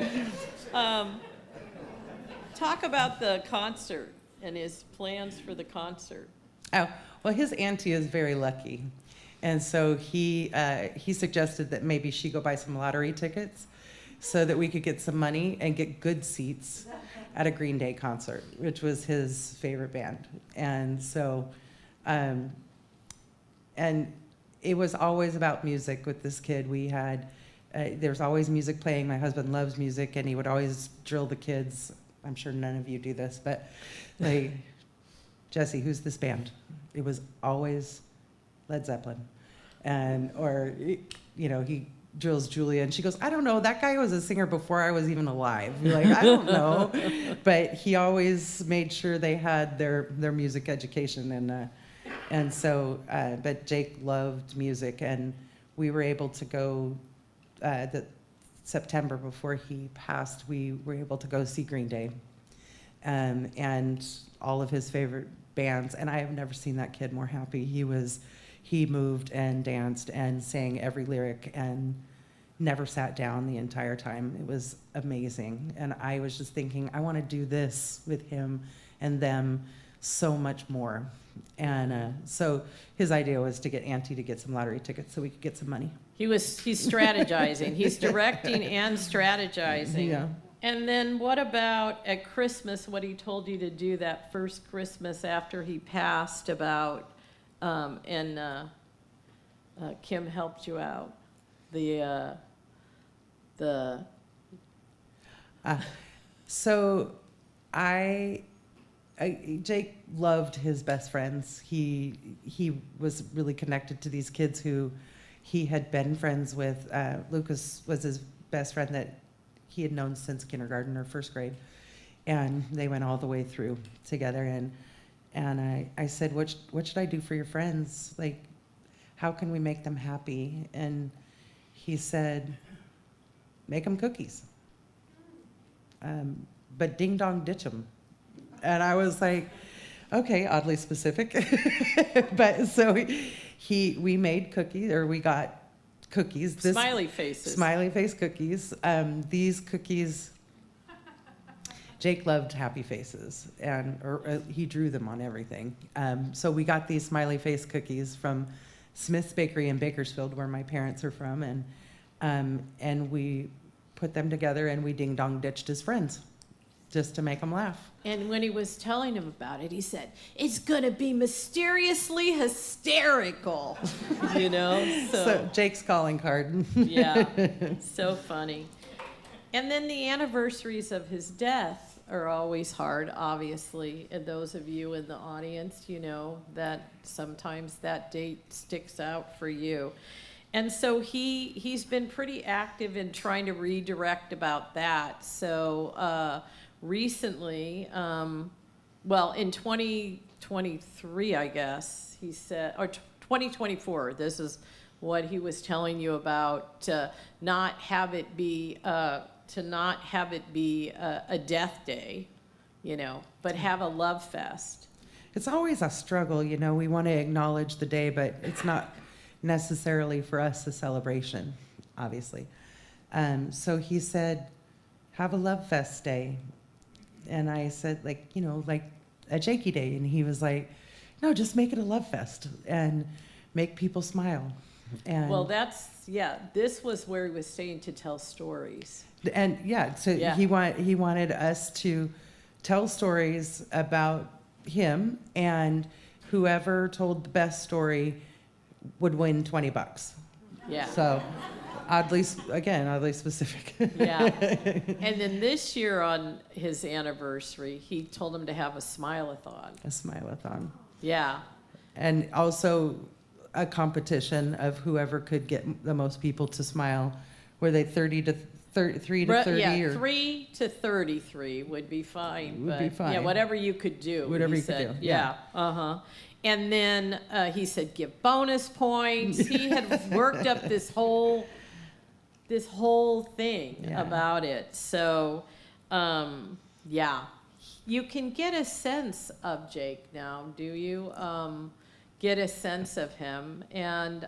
Talk about the concert and his plans for the concert. Oh, well, his auntie is very lucky. And so he suggested that maybe she go buy some lottery tickets so that we could get some money and get good seats at a Green Day concert, which was his favorite band. And so, and it was always about music with this kid. We had, there's always music playing. My husband loves music, and he would always drill the kids. I'm sure none of you do this, but like, Jesse, who's this band? It was always Led Zeppelin. Or, he drills Julia, and she goes, I don't know, that guy was a singer before I was even alive. You're like, I don't know. But he always made sure they had their music education. And so, but Jake loved music, and we were able to go, the September before he passed, we were able to go see Green Day. And all of his favorite bands, and I have never seen that kid more happy. He moved and danced and sang every lyric and never sat down the entire time. It was amazing. And I was just thinking, I want to do this with him and them so much more. And so his idea was to get Auntie to get some lottery tickets so we could get some money. He's strategizing. He's directing and strategizing. Yeah. And then what about at Christmas, what he told you to do that first Christmas after he passed about, Kim helped you out, So Jake loved his best friends. He was really connected to these kids who he had been friends with. Lucas was his best friend that he had known since kindergarten or first grade, and they went all the way through together. And I said, what should I do for your friends? Like, how can we make them happy? And he said, make them cookies, but ding dong ditch them. And I was like, okay, oddly specific. But so we made cookies, or we got cookies. smiley faces. Smiley face cookies. These cookies, Jake loved happy faces, or he drew them on everything. So we got these smiley face cookies from Smith's Bakery in Bakersfield, where my parents are from, and we put them together and we ding dong ditched his friends, just to make them laugh. And when he was telling him about it, he said, it's going to be mysteriously hysterical, So Jake's calling card. Yeah, so funny. And then the anniversaries of his death are always hard, obviously. And those of you in the audience, that sometimes that date sticks out for you. And so he's been pretty active in trying to redirect about that. So recently, in 2023, I guess, he said, or 2024, this is what he was telling you about, to not have it be a death day, but have a love fest. It's always a struggle, we want to acknowledge the day, but it's not necessarily for us a celebration, obviously. So he said, have a love fest day. And I said, like a Jakey day. And he was like, no, just make it a love fest and make people smile. And Well, this was where he was saying to tell stories. And he wanted us to tell stories about him, and whoever told the best story would win $20. Yeah. So oddly specific. Yeah. And then this year on his anniversary, he told him to have a smile-a-thon. A smile-a-thon. Yeah. And also a competition of whoever could get the most people to smile. Were they 3 to 30 Yeah, or 3 to 33 would be fine. Would be but, fine. Yeah, whatever you could do. Whatever he you could said. do, Yeah. Uh-huh. And then he said give bonus points. He had worked up this whole thing Yeah. about it. So, yeah. You can get a sense of Jake now, do you? Get a sense of him. And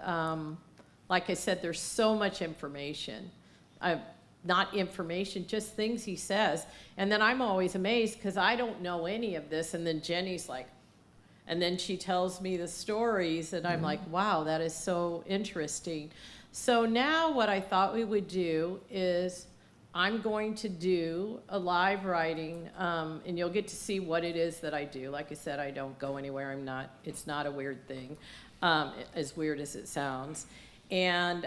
like I said, there's so much information. Not information, just things he says. And then I'm always amazed because I don't know any of this. And then Jenny's like, and then she tells me the stories, and I'm like, wow, that is so interesting. So now what I thought we would do is I'm going to do a live writing, and you'll get to see what it is that I do. Like I said, I don't go anywhere. It's not a weird thing, as weird as it sounds. And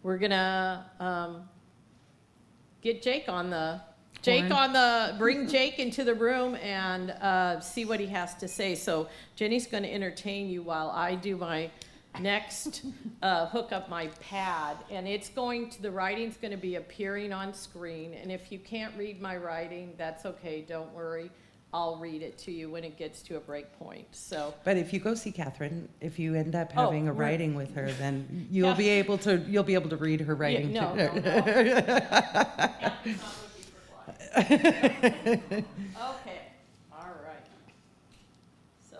we're gonna get Jake on the, bring Jake into the room and see what he has to say. So Jenny's gonna entertain you while I do my next, hook up my pad. And the writing's gonna be appearing on screen. And if you can't read my writing, that's okay, don't worry. I'll read it to you when it gets to a break point, so. But if you go see Catherine, if you end up having a we're- writing with her, then you'll be able to read her writing Yeah, too. no. Okay, all right. So,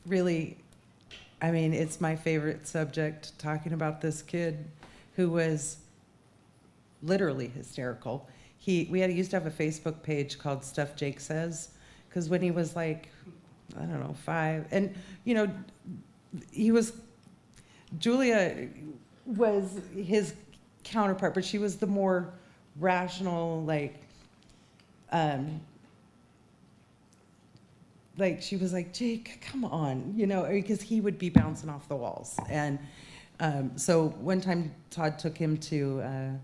Really, I mean, it's my favorite subject, talking about this kid who was literally hysterical. We used to have a Facebook page called Stuff Jake Says, because when he was like, I don't know, 5, and Julia was his counterpart, but she was the more rational, she was like, Jake, come on, because he would be bouncing off the walls. And so one time Todd took him to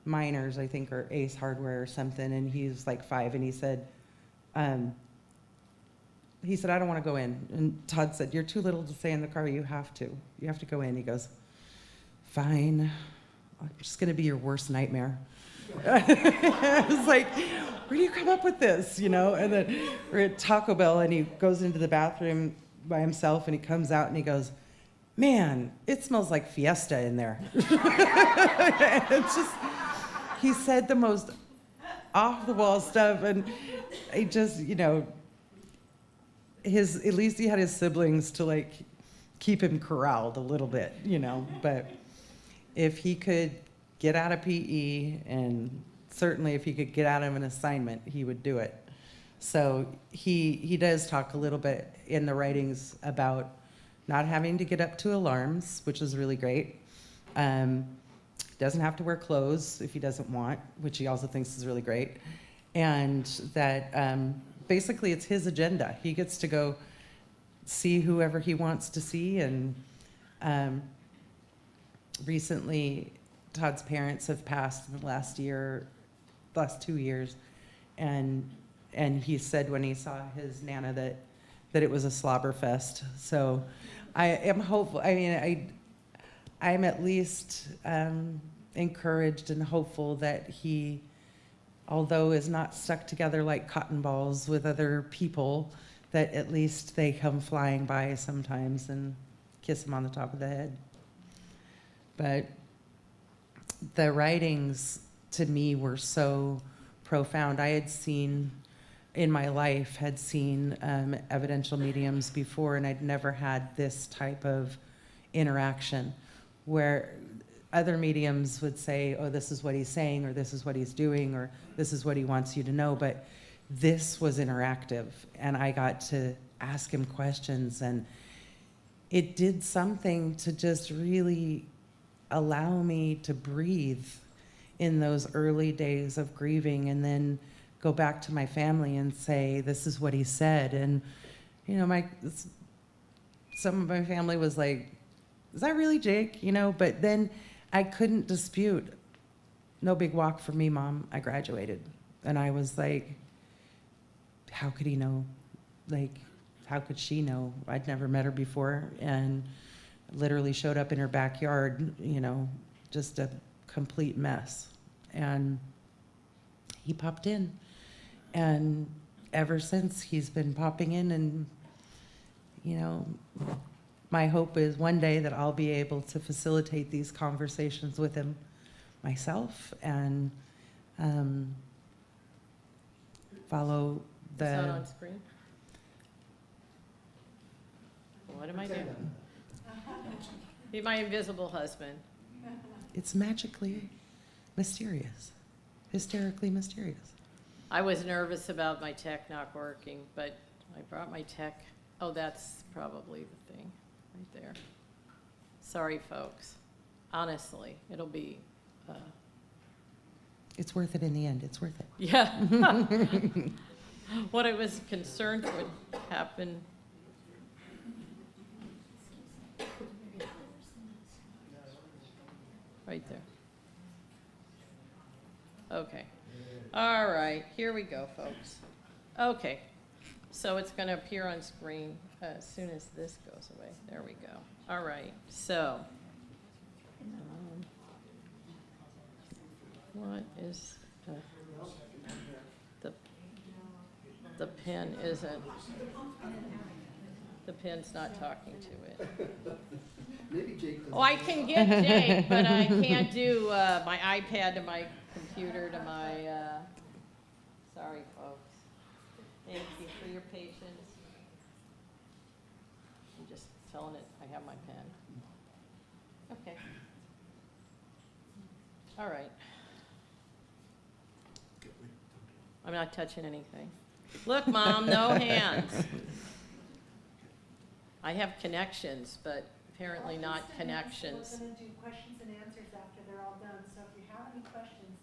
Miners, I think, or Ace Hardware or something, and he was like 5, and he said, I don't want to go in. And Todd said, you're too little to stay in the car, you have to go in. He goes, fine, I'm just going to be your worst nightmare. I was like, where do you come up with this, And then we're at Taco Bell, and he goes into the bathroom by himself, and he comes out, and he goes, man, it smells like Fiesta in there. It's just, he said the most off-the-wall stuff, and he just, at least he had his siblings to, keep him corralled a little bit, but if he could get out of PE, and certainly if he could get out of an assignment, he would do it. So he does talk a little bit in the writings about not having to get up to alarms, which is really great. Doesn't have to wear clothes if he doesn't want, which he also thinks is really great. And that basically it's his agenda. He gets to go see whoever he wants to see. And recently, Todd's parents have passed in the last 2 years. And he said when he saw his Nana that it was a slobber fest. So I am hopeful. I mean, I'm at least encouraged and hopeful that he, although is not stuck together like cotton balls with other people, that at least they come flying by sometimes and kiss him on the top of the head. But the writings to me were so profound. I had seen in my life, evidential mediums before, and I'd never had this type of interaction where other mediums would say, oh, this is what he's saying, or this is what he's doing, or this is what he wants you to know. But this was interactive, and I got to ask him questions, and it did something to just really allow me to breathe in those early days of grieving, and then go back to my family and say, this is what he said. And, some of my family was like, is that really Jake? You know, but then I couldn't dispute, no big walk for me, Mom. I graduated. And I was like, how could he know? Like, how could she know? I'd never met her before and literally showed up in her backyard, you know, just a complete mess. And he popped in. And ever since, he's been popping in. And, you know, my hope is one day that I'll be able to facilitate these conversations with him myself and follow the... Is that on screen? What am I doing? Be my invisible husband. It's magically mysterious, hysterically mysterious. I was nervous about my tech not working, but I brought my tech. Oh, that's probably the thing right there. Sorry, folks. Honestly, it'll be, It's worth it in the end. It's worth it. yeah. What I was concerned would happen. Right there. Okay. All right, here we go, folks. Okay, so it's going to appear on screen as soon as this goes away. There we go. All right, so what is the pen isn't, the pen's not talking to it. Oh, I can get Jake, but I can't do my iPad to my computer to my, sorry, folks. Thank you for your patience. I'm just telling it I have my pen. Okay. All right. I'm not touching anything. Look, Mom, no hands. I have connections, but apparently not connections. We're going to do questions and answers after they're all done, so if you have any questions,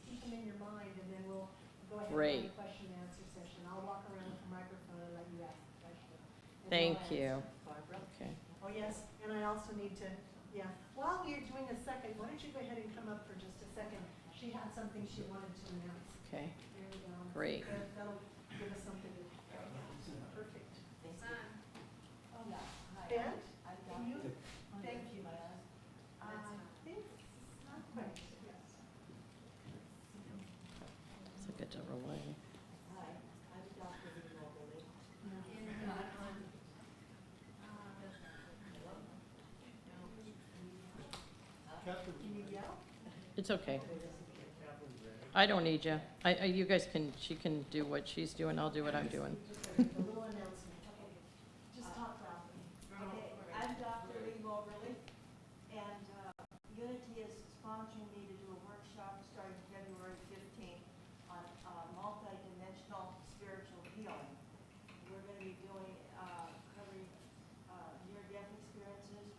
keep them in your mind, and then we'll go ahead and Great. do a question and answer session. I'll walk around with the microphone and let you ask the question. And Thank we'll you. answer. Barbara? Okay. Oh, yes, and I also need to, yeah, while we're doing a second, why don't you go ahead and come up for just a second? She had something she wanted to announce. Okay. There we go. Great. That'll give us something to, perfect. Oh, yeah. Ben, can you, thank you. I think, not quite, yes. So get to relay. Can you yell? It's okay. I don't need you. You guys can, she can do what she's doing, I'll do what I'm doing. A little announcement. Okay. Just talk loudly. Okay, I'm Dr. Lee Moberly, and Unity is sponsoring me to do a workshop starting February 15th on multidimensional spiritual healing. We're going to be doing, covering near-death experiences,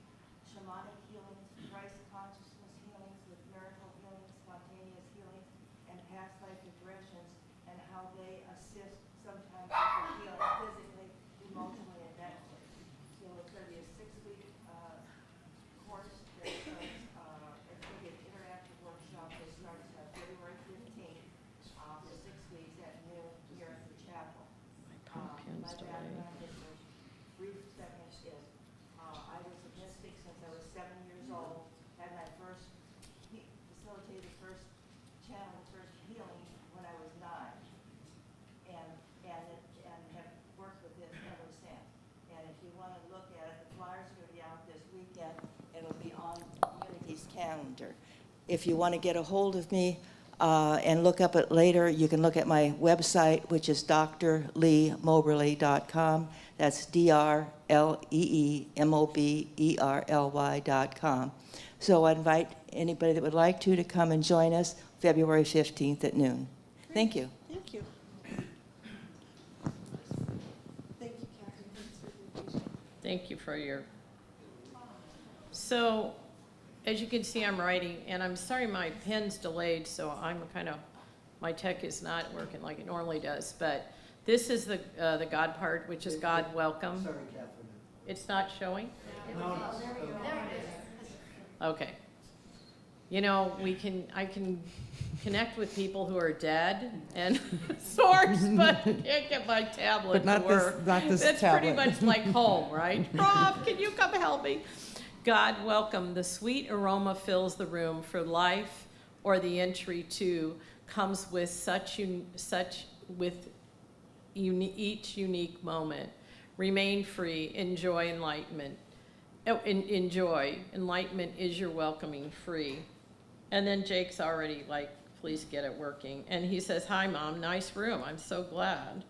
shamanic healings, Christ consciousness healings with miracle healings, spontaneous healings, and past life regressions, and how they assist sometimes with the healing physically, emotionally, and mentally. So it's going to be a 6-week course. There's it's going to be an interactive workshop that starts February 15th for 6 weeks at noon here at the chapel. Pen's My delayed. background is a brief second is I was a mystic since I was 7 years old. Had my first facilitated the first channel, the first healing when I was 9, and have worked with it ever since. And if you want to look at it, the flyers are going to be out this weekend. It'll be on Unity's calendar. If you want to get a hold of me and look up it later, you can look at my website, which is drleemoberly.com. That's drleemoberly.com. So I invite anybody that would like to come and join us February 15th at noon. Thank you. Thank you. Thank you, Catherine. Thanks for the presentation. Thank you for your, so, as you can see, I'm writing, and I'm sorry my pen's delayed, so I'm kind of, my tech is not working like it normally does, but this is the God part, which is God welcome. Sorry, Catherine. It's not showing? Yeah, Okay. You know, I can connect with people who are dead and source, but I can't get my tablet But not to this- work. not this That's tablet. pretty much like home, right? Rob, can you come help me? God, welcome. The sweet aroma fills the room for life, or the entry to comes with each unique moment. Remain free, enjoy enlightenment. Oh, enjoy. Enlightenment is your welcoming free. And then Jake's already like, please get it working. And he says, hi, Mom, nice room. I'm so glad.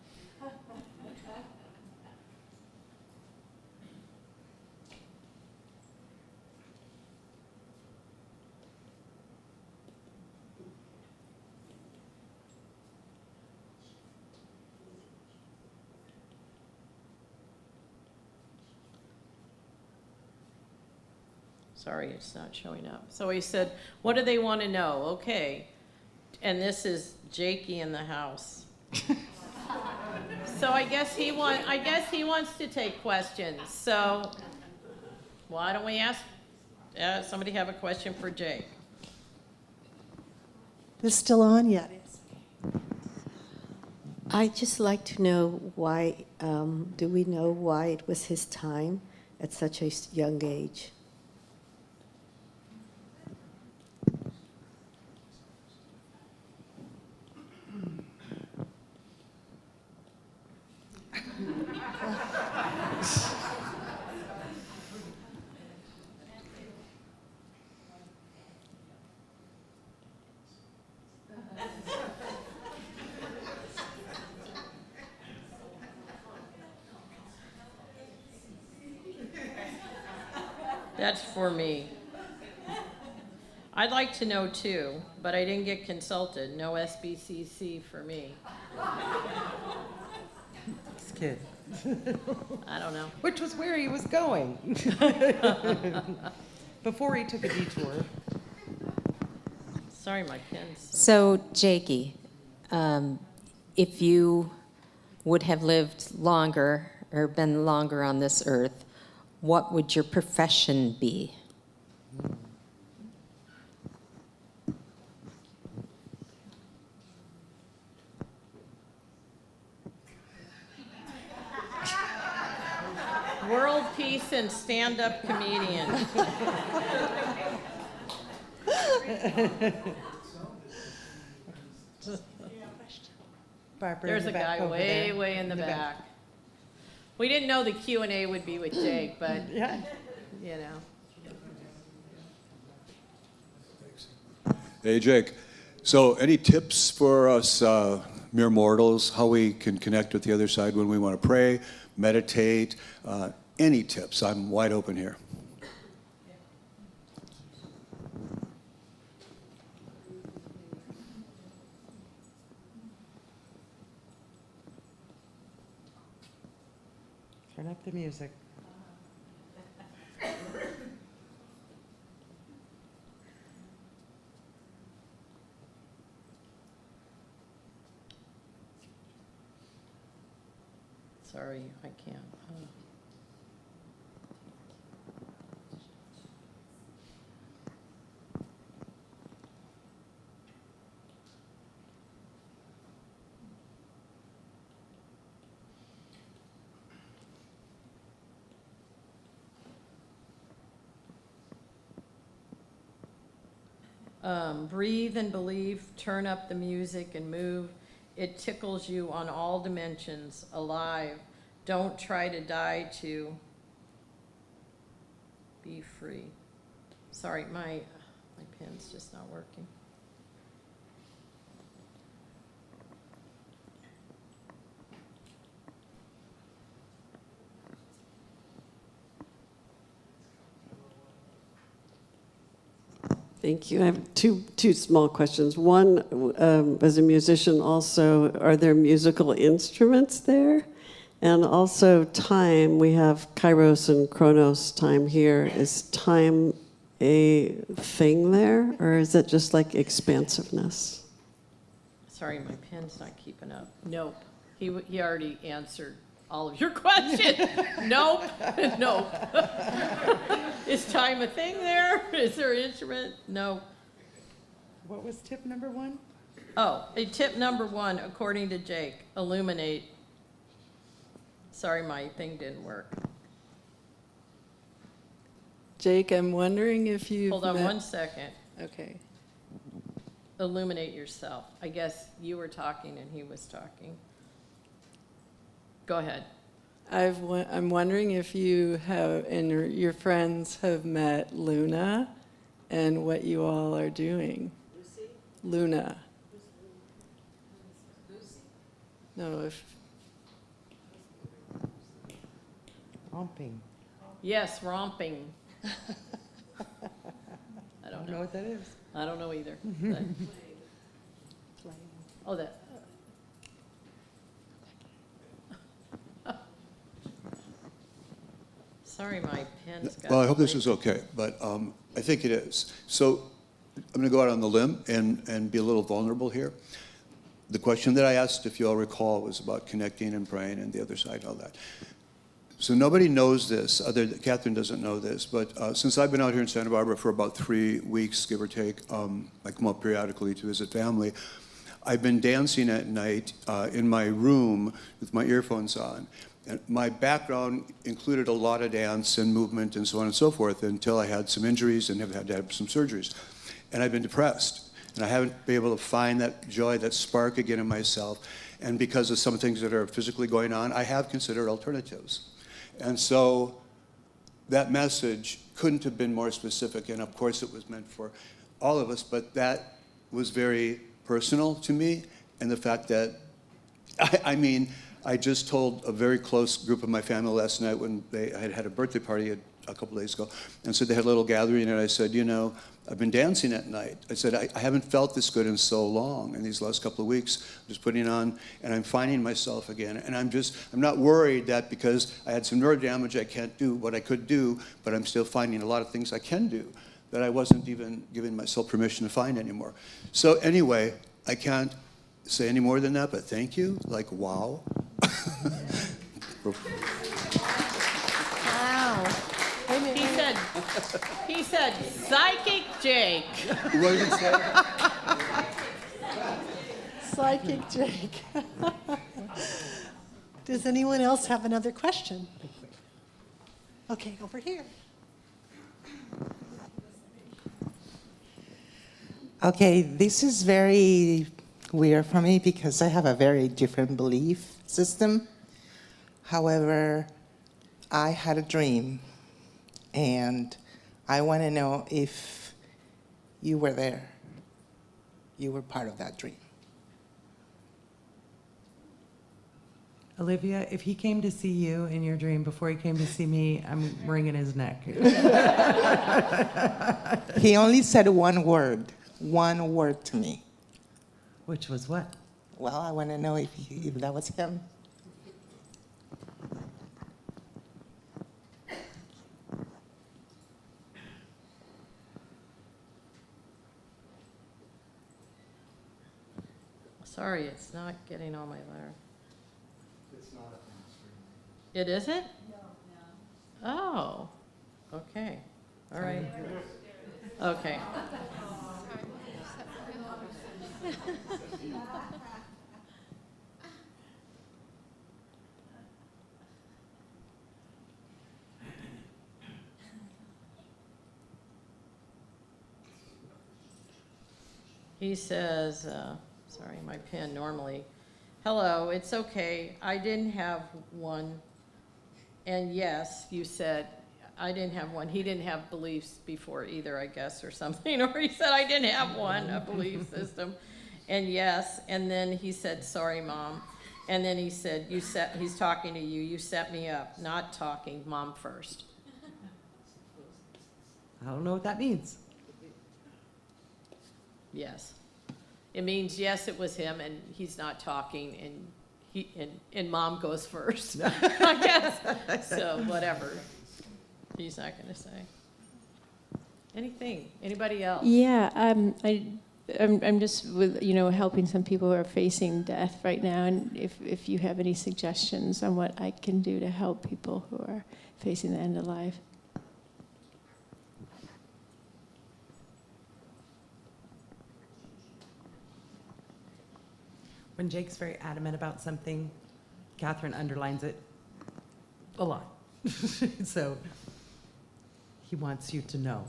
Sorry, it's not showing up. So he said, what do they want to know? Okay. And this is Jakey in the house. So I guess he wants to take questions. So why don't we ask, somebody have a question for Jake? This still on yet? I'd just like to know why, do we know why it was his time at such a young age? That's for me. I'd like to know too, but I didn't get consulted. No SBCC for me. This kid. I don't know. Which was where he was going. Before he took a detour. Sorry, my pen's. So, Jakey, if you would have lived longer or been longer on this earth, what would your profession be? World peace and stand-up comedian. Barbara There's in a the back guy over way, there. way in the back. We didn't know the Q&A would be with Jake, but, Yeah. you know. Hey, Jake. So any tips for us mere mortals, how we can connect with the other side when we want to pray, meditate? Any tips? I'm wide open here. Turn up the music. Sorry, I can't. Breathe and believe, turn up the music and move. It tickles you on all dimensions, alive. Don't try to die to be free. Sorry, my pen's just not working. Thank you. I have two small questions. One, as a musician also, are there musical instruments there? And also time, we have Kairos and Chronos time here. Is time a thing there, or is it just like expansiveness? Sorry, my pen's not keeping up. Nope. He already answered all of your questions. Nope, nope. Is time a thing there? Is there an instrument? No. What was tip number 1? Oh, a tip number 1, according to Jake, illuminate. Sorry, my thing didn't work. Jake, I'm wondering if you've Hold on met- 1 second. Okay. Illuminate yourself. I guess you were talking and he was talking. Go ahead. I'm wondering if you have, and your friends have met Luna and what you all are doing. Lucy? Luna. Lucy? No, if, Romping. Yes, romping. I don't know. what that is. I don't know either. but- Oh, that. Sorry, my pen's got. Well, I hope this late. is okay, but I think it is. So I'm going to go out on the limb and be a little vulnerable here. The question that I asked, if you all recall, was about connecting and praying and the other side and all that. So nobody knows this, Catherine doesn't know this, but since I've been out here in Santa Barbara for about 3 weeks, give or take, I come up periodically to visit family. I've been dancing at night in my room with my earphones on. And my background included a lot of dance and movement and so on and so forth until I had some injuries and have had to have some surgeries. And I've been depressed. And I haven't been able to find that joy, that spark again in myself. And because of some things that are physically going on, I have considered alternatives. And so that message couldn't have been more specific. And of course, it was meant for all of us. But that was very personal to me. And the fact that, I mean, I just told a very close group of my family last night when I had a birthday party a couple days ago, and so they had a little gathering, and I said, you know, I've been dancing at night. I said, I haven't felt this good in so long in these last couple of weeks, just putting on, and I'm finding myself again. And I'm not worried that because I had some nerve damage, I can't do what I could do, but I'm still finding a lot of things I can do that I wasn't even giving myself permission to find anymore. So anyway, I can't say any more than that, but thank you. Like, wow. Wow. He said, Psychic Jake. What did it say? Psychic Jake. Does anyone else have another question? Okay, over here. Okay, this is very weird for me because I have a very different belief system. However, I had a dream, and I want to know if you were there. You were part of that dream. Olivia, if he came to see you in your dream before he came to see me, I'm wringing his neck. He only said one word to me. Which was what? Well, I want to know if that was him. Sorry, it's not getting on my letter. It's not up on the screen. It isn't? No. Oh, okay. All right. Okay. He says, sorry, my pen normally, hello, it's okay, I didn't have one. And yes, you said, I didn't have one. He didn't have beliefs before either, I guess, or something. Or he said, I didn't have one, a belief system. And yes, and then he said, sorry, Mom. And then he said, he's talking to you, you set me up, not talking, Mom first. I don't know what that means. Yes. It means, yes, it was him, and he's not talking, and Mom goes first, I guess. So, whatever. He's not going to say. Anything? Anybody else? Yeah, I I'm just with, helping some people who are facing death right now, and if you have any suggestions on what I can do to help people who are facing the end of life. When Jake's very adamant about something, Catherine underlines it a lot. So he wants you to know.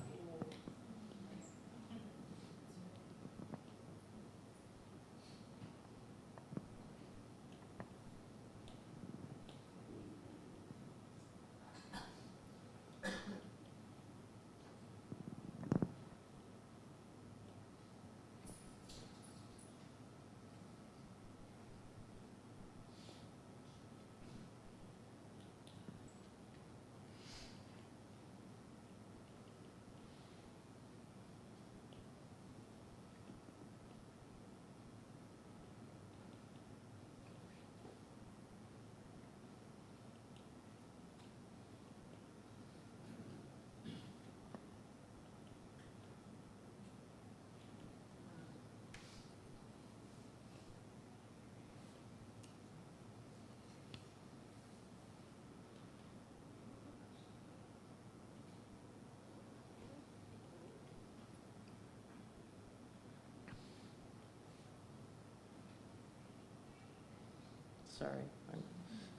Sorry.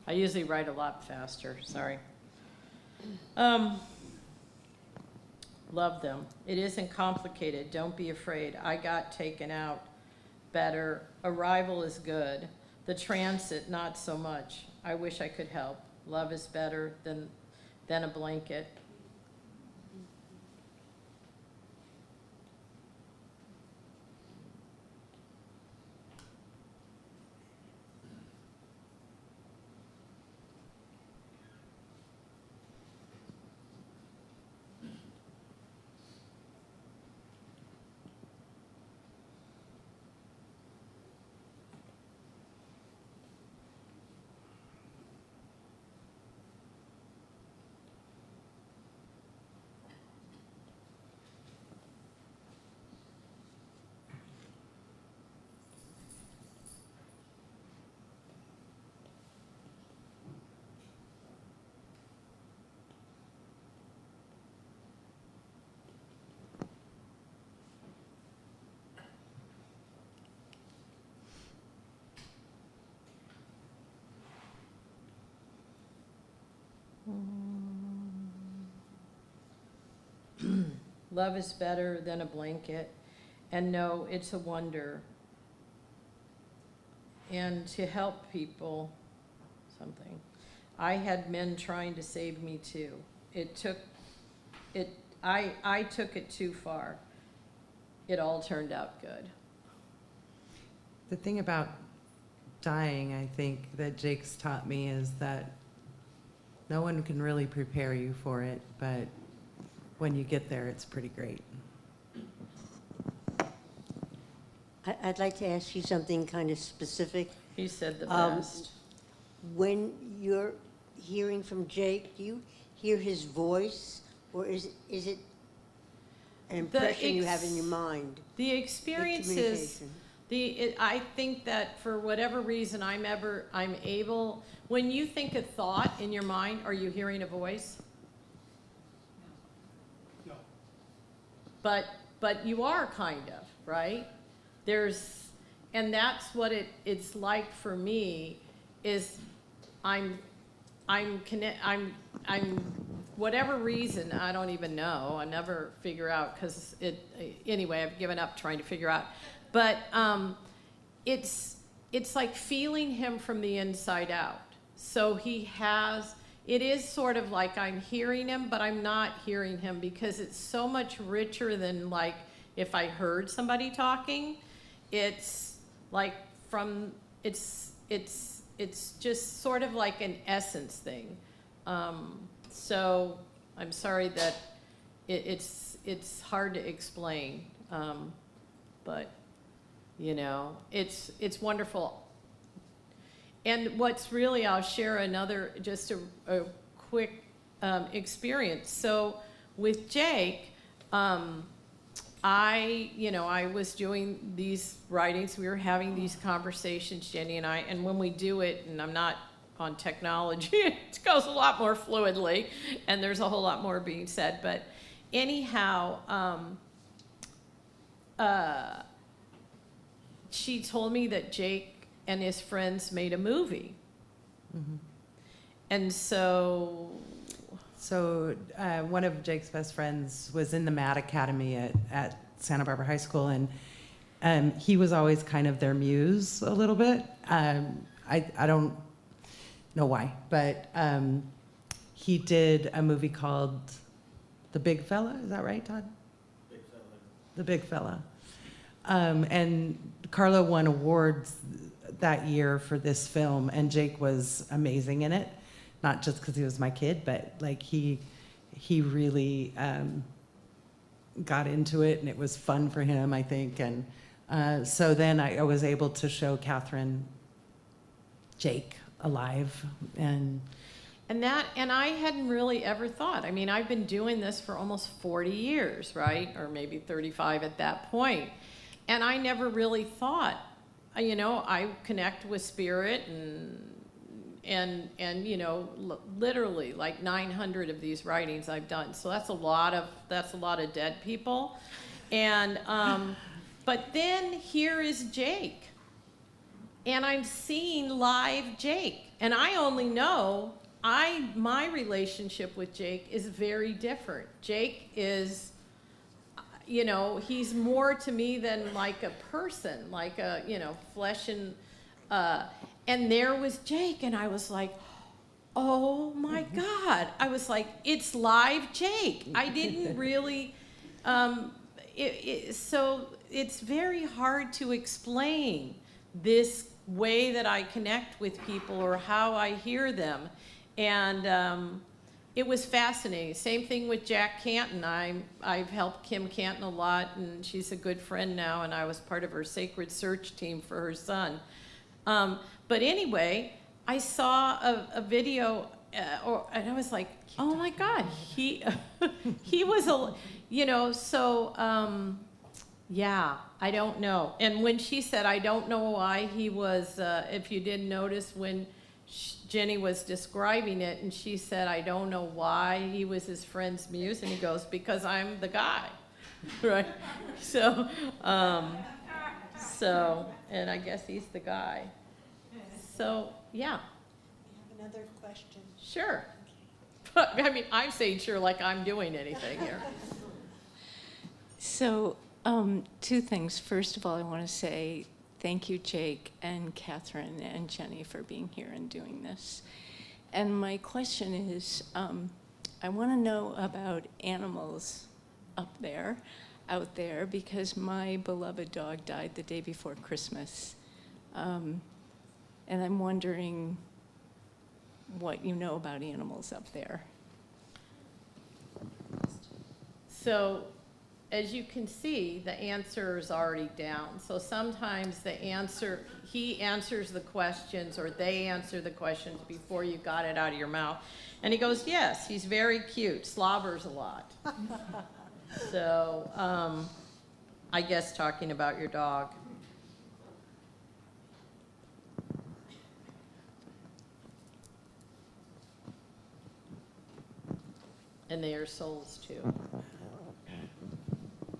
I usually write a lot faster, sorry. Love them. It isn't complicated. Don't be afraid. I got taken out. Better. Arrival is good. The transit, not so much. I wish I could help. Love is better than a blanket. Love is better than a blanket, and no, it's a wonder. And to help people, something. I had men trying to save me too. I took it too far. It all turned out good. The thing about dying, I think, that Jake's taught me is that no one can really prepare you for it, but when you get there, it's pretty great. I'd like to ask you something kind of specific. He said the best. When you're hearing from Jake, do you hear his voice, or is it an impression you have in your mind? The experiences, I think that for whatever reason I'm able, when you think a thought in your mind, are you hearing a voice? No. But you are kind of, right? And that's what it's like for me, is I'm whatever reason, I don't even know, I never figure out, because anyway, I've given up trying to figure out. But it's like feeling him from the inside out. So it is sort of like I'm hearing him, but I'm not hearing him, because it's so much richer than like if I heard somebody talking. It's like it's just sort of like an essence thing. So I'm sorry that it's hard to explain, but it's wonderful. And what's really, I'll share another, just a quick experience. So with Jake, I was doing these writings, we were having these conversations, Jenny and I, and when we do it, and I'm not on technology, it goes a lot more fluidly, and there's a whole lot more being said, but anyhow, she told me that Jake and his friends made a movie. Mm-hmm. And so, one of Jake's best friends was in the Mad Academy at Santa Barbara High School, and he was always kind of their muse a little bit. I don't know why, but he did a movie called The Big Fella. Is that right, Todd? Big Fella. The Big Fella. And Carlo won awards that year for this film, and Jake was amazing in it. Not just because he was my kid, but like he really got into it, and it was fun for him, I think. And so then I was able to show Catherine Jake alive, and I hadn't really ever thought. I mean, I've been doing this for almost 40 years, right? Or maybe 35 at that point. And I never really thought, I connect with spirit and literally like 900 of these writings I've done. So that's a lot of dead people. And, but then here is Jake. And I'm seeing live Jake. And I only know, my relationship with Jake is very different. Jake is, he's more to me than like a person, like a, flesh and there was Jake, and I was like, oh my God. I was like, it's live Jake. I didn't really, so it's very hard to explain this way that I connect with people or how I hear them. And it was fascinating. Same thing with Jack Canton. I've helped Kim Canton a lot, and she's a good friend now, and I was part of her Sacred Search team for her son. But anyway, I saw a video, and I was like, oh my God, he was yeah, I don't know. And when she said, I don't know why he was, if you didn't notice when Jenny was describing it, and she said, I don't know why he was his friend's muse, and he goes, because I'm the guy, right? So, and I guess he's the guy. So, yeah. We have another question. Sure. I mean, I'm saying sure like I'm doing anything here. So, two things. First of all, I want to say thank you, Jake and Catherine and Jenny, for being here and doing this. And my question is, I want to know about animals out there, because my beloved dog died the day before Christmas. And I'm wondering what you know about animals up there. So, as you can see, the answer is already down. So sometimes he answers the questions, or they answer the questions before you got it out of your mouth. And he goes, yes, he's very cute, slobbers a lot. So, I guess talking about your dog. And they are souls too.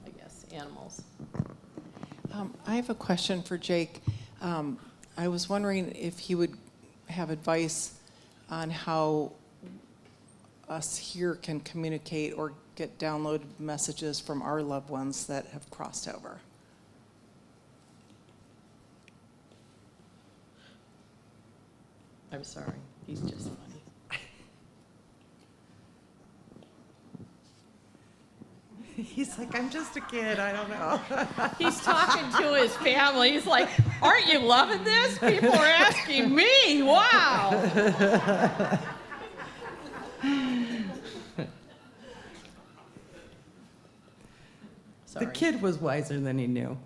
I guess, animals. I have a question for Jake. I was wondering if he would have advice on how us here can communicate or get downloaded messages from our loved ones that have crossed over. I'm sorry, he's just funny. he's like, I'm just a kid, I don't know. He's talking to his family. He's like, aren't you loving this? People are asking me. Wow. The kid was wiser than he knew.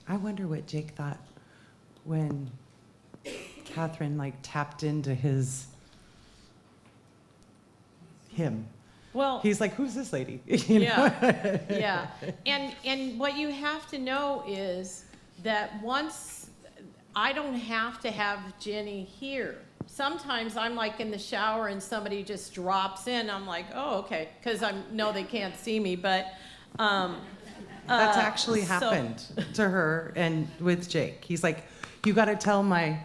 I wonder what Jake thought when Catherine like tapped into him. Well, He's like, who's this lady? You know? yeah, yeah. And what you have to know is that once I don't have to have Jenny here. Sometimes I'm like in the shower and somebody just drops in. I'm like, oh, okay, because I know they can't see me, but. That's actually so- happened to her and with Jake. He's like, you got to tell my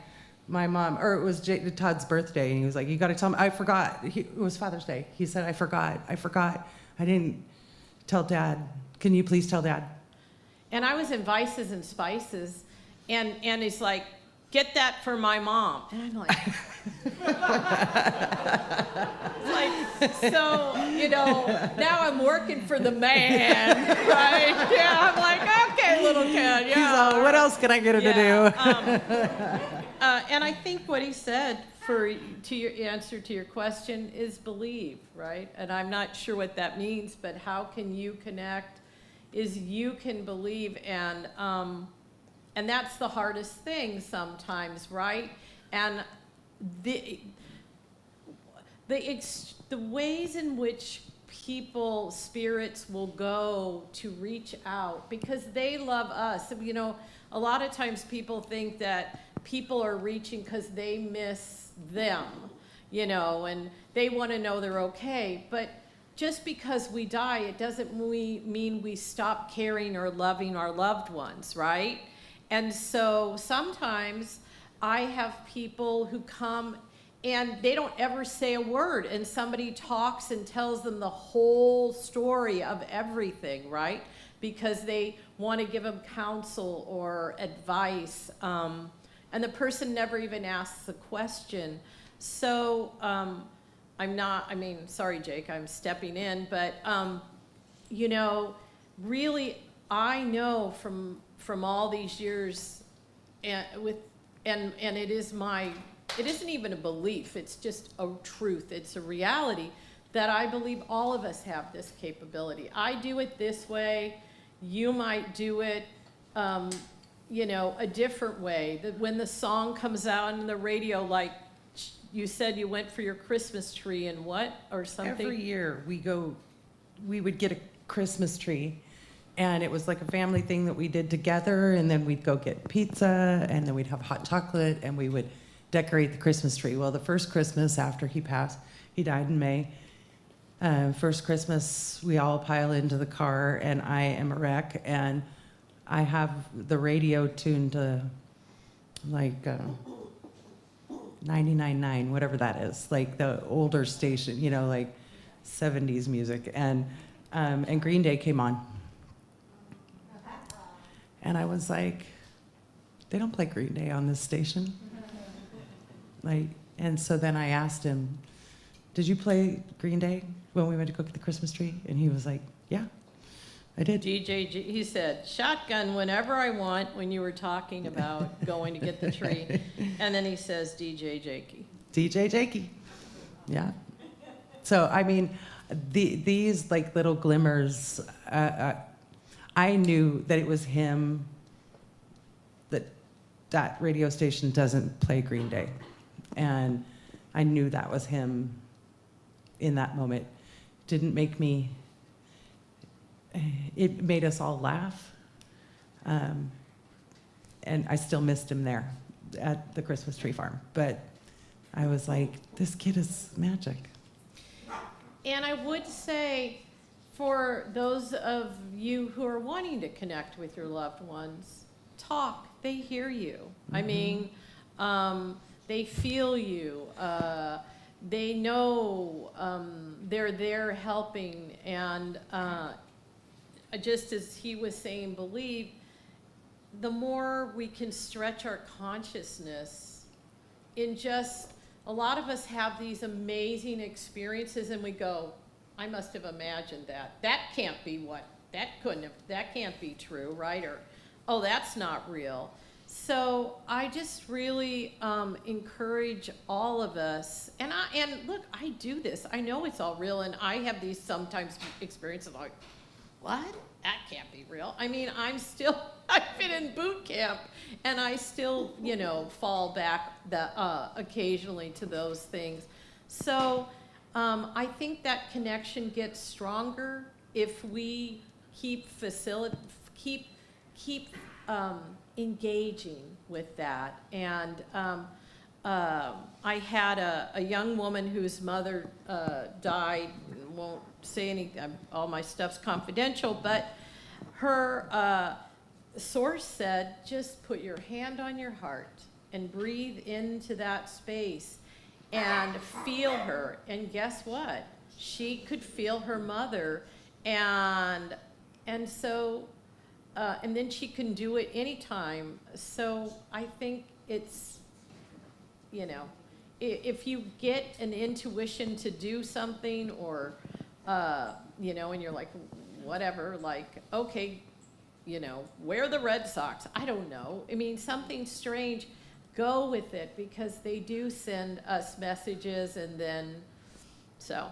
mom, or it was Todd's birthday, and he was like, you got to tell me, I forgot. It was Father's Day. He said, I forgot. I didn't tell Dad. Can you please tell Dad? And I was in Vices and Spices, and he's like, get that for my mom. And I'm like, so, now I'm working for the man, right? Yeah, I'm like, okay, little kid, yeah. He's all, what else can I get her to do? And I think what he said to your answer to your question is believe, right? And I'm not sure what that means, but how can you connect is you can believe, and that's the hardest thing sometimes, right? And the ways in which spirits will go to reach out because they love us. A lot of times people think that people are reaching because they miss them, and they want to know they're okay. But just because we die, it doesn't mean we stop caring or loving our loved ones, right? And so sometimes I have people who come and they don't ever say a word, and somebody talks and tells them the whole story of everything, right? Because they want to give them counsel or advice, and the person never even asks a question. So sorry, Jake, I'm stepping in, but really, I know from all these years, and it isn't even a belief, it's just a truth, it's a reality, that I believe all of us have this capability. I do it this way, you might do it, a different way. That when the song comes out on the radio, like you said you went for your Christmas tree and what, or something? Every year we would get a Christmas tree, and it was like a family thing that we did together, and then we'd go get pizza, and then we'd have hot chocolate, and we would decorate the Christmas tree. Well, the first Christmas after he passed, he died in May. First Christmas, we all pile into the car, and I am a wreck, and I have the radio tuned to like 99.9, whatever that is, like the older station, like 70s music, and Green Day came on. And I was like, they don't play Green Day on this station. And so then I asked him, did you play Green Day when we went to go get the Christmas tree? And he was like, yeah, I did. He said, shotgun whenever I want when you were talking about going to get the tree. And then he says, DJ Jakey. DJ Jakey, yeah. So, these like little glimmers, I knew that it was him, that radio station doesn't play Green Day. And I knew that was him in that moment. Didn't make me, it made us all laugh. And I still missed him there at the Christmas tree farm. But I was like, this kid is magic. And I would say, for those of you who are wanting to connect with your loved ones, talk. They hear you. Mm-hmm. They feel you. They know they're there helping. And just as he was saying, believe, the more we can stretch our consciousness in just, a lot of us have these amazing experiences and we go, I must have imagined that. That can't be that can't be true, right? Or, oh, that's not real. So I just really encourage all of us, and look, I do this. I know it's all real, and I have these sometimes experiences like, what? That can't be real. I mean, I've been in boot camp, and I still, fall back occasionally to those things. So I think that connection gets stronger if we keep engaging with that. And I had a young woman whose mother died. Won't say anything. All my stuff's confidential, but her source said, just put your hand on your heart and breathe into that space and feel her. And guess what? She could feel her mother, and so and then she can do it anytime. So I think it's, if you get an intuition to do something, or and you're like, whatever, like, okay, wear the Red Sox. I don't know. I mean, something strange. Go with it, because they do send us messages, and then, so,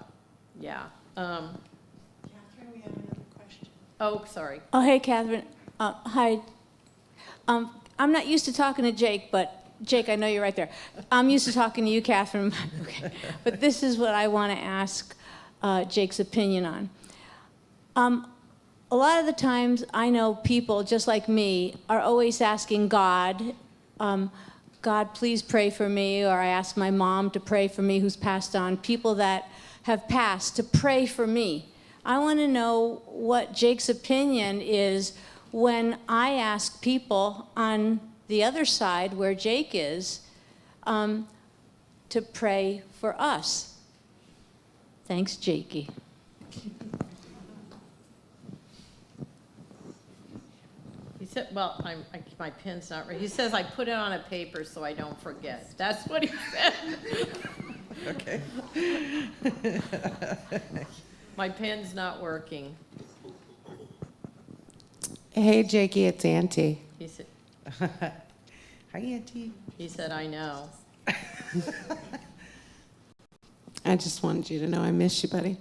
yeah. Catherine, we have another question. Oh, sorry. Oh, hey, Catherine. Hi. I'm not used to talking to Jake, but Jake, I know you're right there. I'm used to talking to you, Catherine. Okay. But this is what I want to ask Jake's opinion on. A lot of the times, I know people just like me are always asking God, God, please pray for me, or I ask my mom to pray for me who's passed on, people that have passed to pray for me. I want to know what Jake's opinion is when I ask people on the other side, where Jake is, to pray for us. Thanks, Jakey. He said, well, my pen's not right. He says I put it on a paper so I don't forget. That's what he said. Okay. My pen's not working. Hey, Jakey, it's Auntie. He said, Hi, Auntie. he said, I know. I just wanted you to know I miss you, buddy.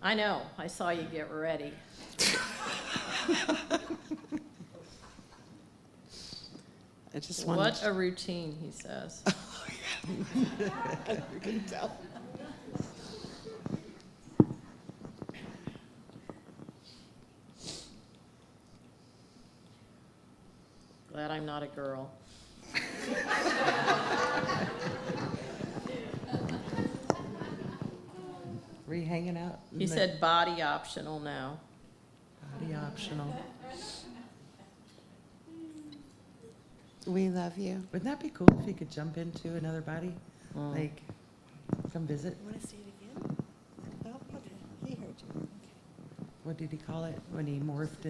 I know. I saw you get ready. I just wanted What a routine, he says. You can tell. Glad I'm not a girl. Were you hanging out? He said body optional now. Body optional. We love you. Wouldn't that be cool if you could jump into another body? Like, come visit? Want to say it again? Oh, okay. He heard you. Okay. What did he call it? When he morphed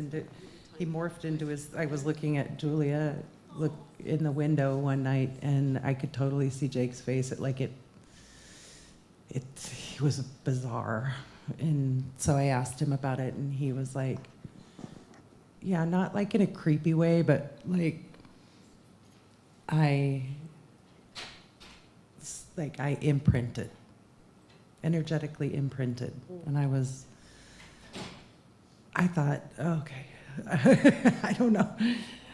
into his, I was looking at Julia look in the window one night, and I could totally see Jake's face. He was bizarre. And so I asked him about it, and he was like, yeah, not like in a creepy way, but like, I imprinted, energetically imprinted. And I thought, okay, I don't know.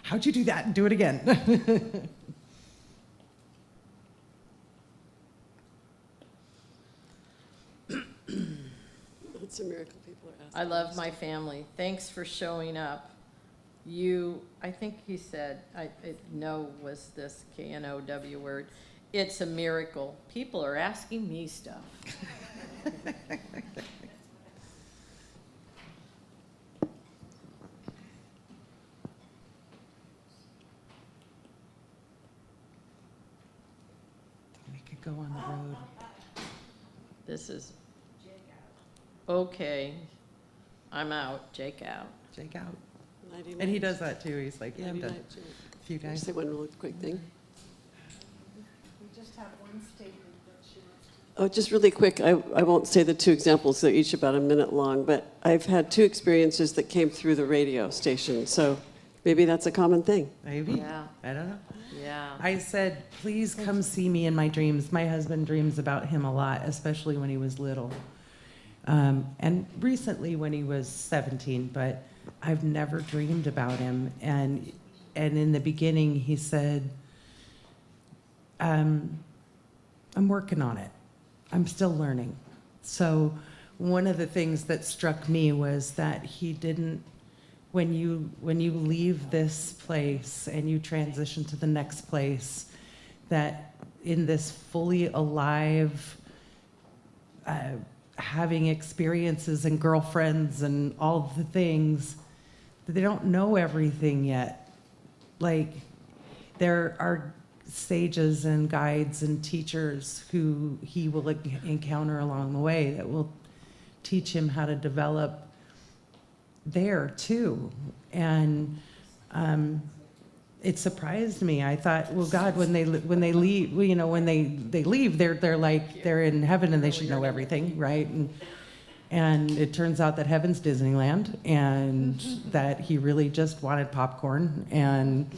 How'd you do that? Do it again. It's a miracle people are asking. I love my family. Thanks for showing up. I think he said, no was this K-N-O-W word. It's a miracle. People are asking me stuff. We could go on the road. This is, okay, I'm out, Jake out. Jake out. Nighty And he night. does that too. He's like, yeah, I'm Nighty done. night, Jake. A few Can I guys. say one real quick thing? We just have one statement that she wants to. Oh, just really quick, I won't say the two examples, they're each about a minute long, but I've had two experiences that came through the radio station, so maybe that's a common thing. Maybe. Yeah. I don't know. Yeah. I said, please come see me in my dreams. My husband dreams about him a lot, especially when he was little. And recently when he was 17, but I've never dreamed about him. And in the beginning, he said, I'm working on it. I'm still learning. So one of the things that struck me was that he didn't, when you leave this place and you transition to the next place, that in this fully alive, having experiences and girlfriends and all the things, that they don't know everything yet. Like, there are sages and guides and teachers who he will encounter along the way that will teach him how to develop there too. And it surprised me. I thought, well, God, when they leave, you know, when they leave, they're like they're in heaven and they should know everything, right? And it turns out that heaven's Disneyland, and that he really just wanted popcorn, and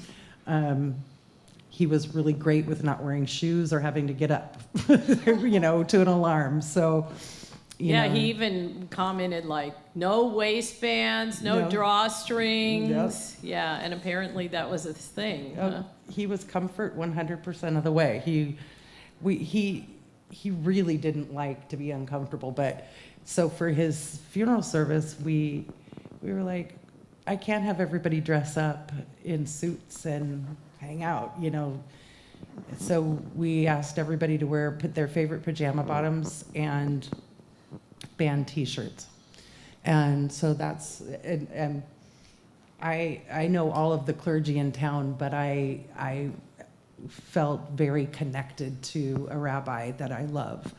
he was really great with not wearing shoes or having to get up, you know, to an alarm. So. Yeah, know. he even commented like, no waistbands, no drawstrings. Yep. Yeah, and apparently that was his thing. Oh, he was comfort 100% of the way. He really didn't like to be uncomfortable. But so for his funeral service, we were like, I can't have everybody dress up in suits and hang out, you know. So we asked everybody to put their favorite pajama bottoms and band T-shirts. And so that's, and I know all of the clergy in town, but I felt very connected to a rabbi that I love.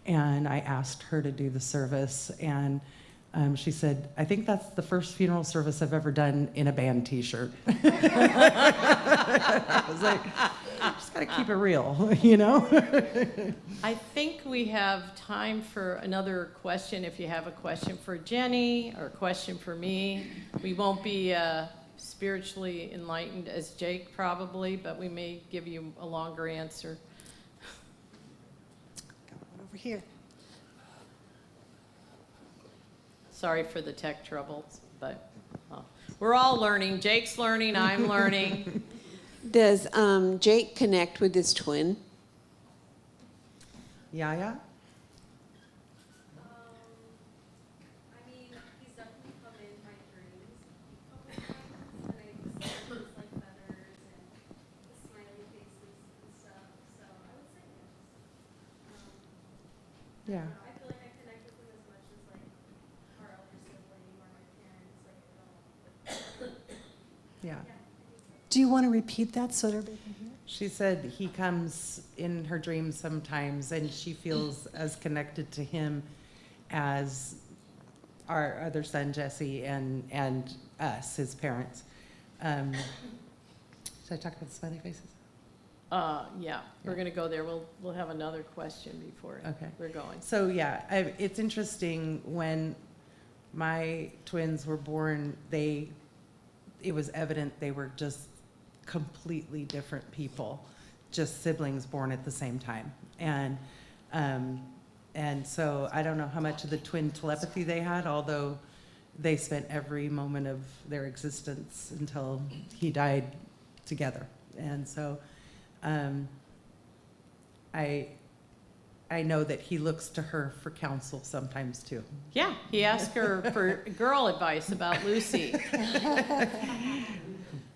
And I asked her to do the service, and she said, I think that's the first funeral service I've ever done in a band T-shirt. I was like, just gotta keep it real, you know? I think we have time for another question. If you have a question for Jenny or a question for me, we won't be spiritually enlightened as Jake probably, but we may give you a longer answer. Over here. Sorry for the tech troubles, but we're all learning. Jake's learning, I'm learning. Does Jake connect with his twin? Yeah. I mean, he's definitely come in my dreams a couple times, and I just like feathers and the smiley faces and stuff. So I would say yes. Yeah. I feel like I connect with him as much as like our elder sibling or my parents. Like I don't. Yeah. Do you want to repeat that so that everybody can hear? She said he comes in her dreams sometimes, and she feels as connected to him as our other son, Jesse, and us, his parents. Should I talk about the smiley faces? Yeah, we're going to go there. We'll have another question before we're going. So yeah, it's interesting. When my twins were born, it was evident they were just completely different people, just siblings born at the same time. And so I don't know how much of the twin telepathy they had, although they spent every moment of their existence until he died together. And so I know that he looks to her for counsel sometimes too. Yeah, he asked her for girl advice about Lucy.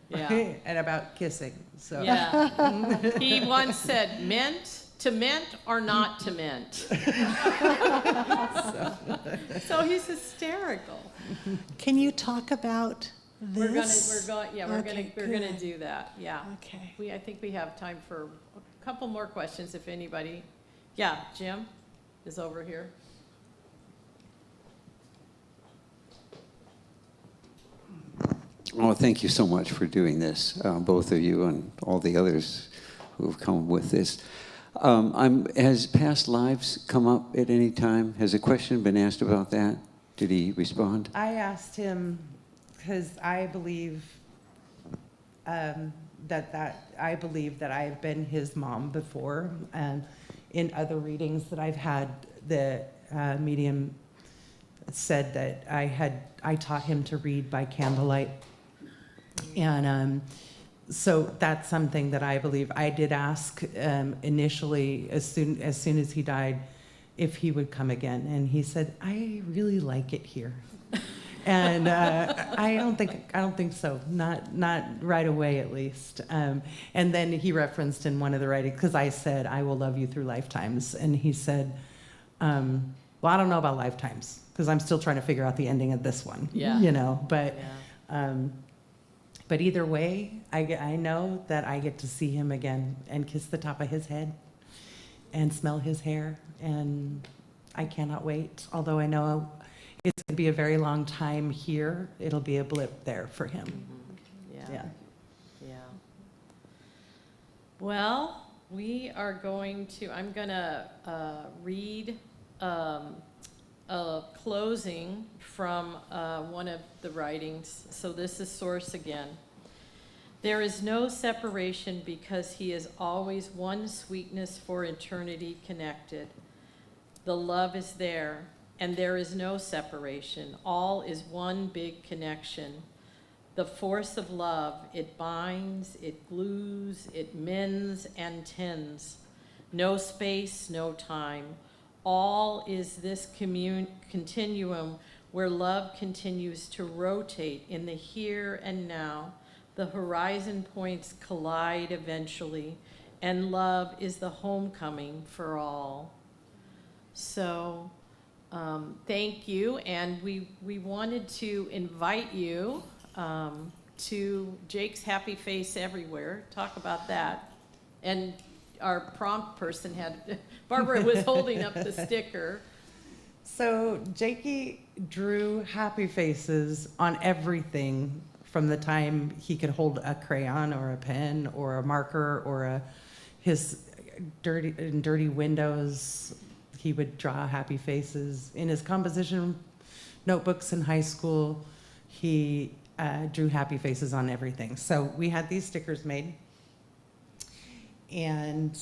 Yeah. And about kissing. So. Yeah. He once said, mint or not to mint. So he's hysterical. Can you talk about this? We're gonna do that. Yeah. Okay. I think we have time for a couple more questions if anybody. Yeah, Jim is over here. Oh, thank you so much for doing this, both of you and all the others who have come with this. Has past lives come up at any time? Has a question been asked about that? Did he respond? I asked him, because I believe that I believe that I've been his mom before. In other readings that I've had, the medium said that I taught him to read by candlelight. And so that's something that I believe. I did ask initially, as soon as he died, if he would come again, and he said, "I really like it here." And I don't think so. Not right away, at least. And then he referenced in one of the writings, because I said, "I will love you through lifetimes," and he said, "Well, I don't know about lifetimes, because I'm still trying to figure out the ending of this one." Yeah. You know, but. Yeah. But either way, I know that I get to see him again and kiss the top of his head and smell his hair, and I cannot wait. Although I know it's going to be a very long time here, it'll be a blip there for him. Yeah. Yeah. Yeah. Well, we are going to, I'm going to read a closing from one of the writings. So this is source again. There is no separation because he is always one sweetness for eternity connected. The love is there, and there is no separation. All is one big connection. The force of love, it binds, it glues, it mends and tends. No space, no time. All is this continuum where love continues to rotate in the here and now. The horizon points collide eventually, and love is the homecoming for all. So thank you, and we wanted to invite you to Jake's Happy Face Everywhere. Talk about that. And our prompt person had, Barbara was holding up the sticker. So Jakey drew happy faces on everything from the time he could hold a crayon or a pen or a marker or his dirty windows. He would draw happy faces. In his composition notebooks in high school, he drew happy faces on everything. So we had these stickers made. And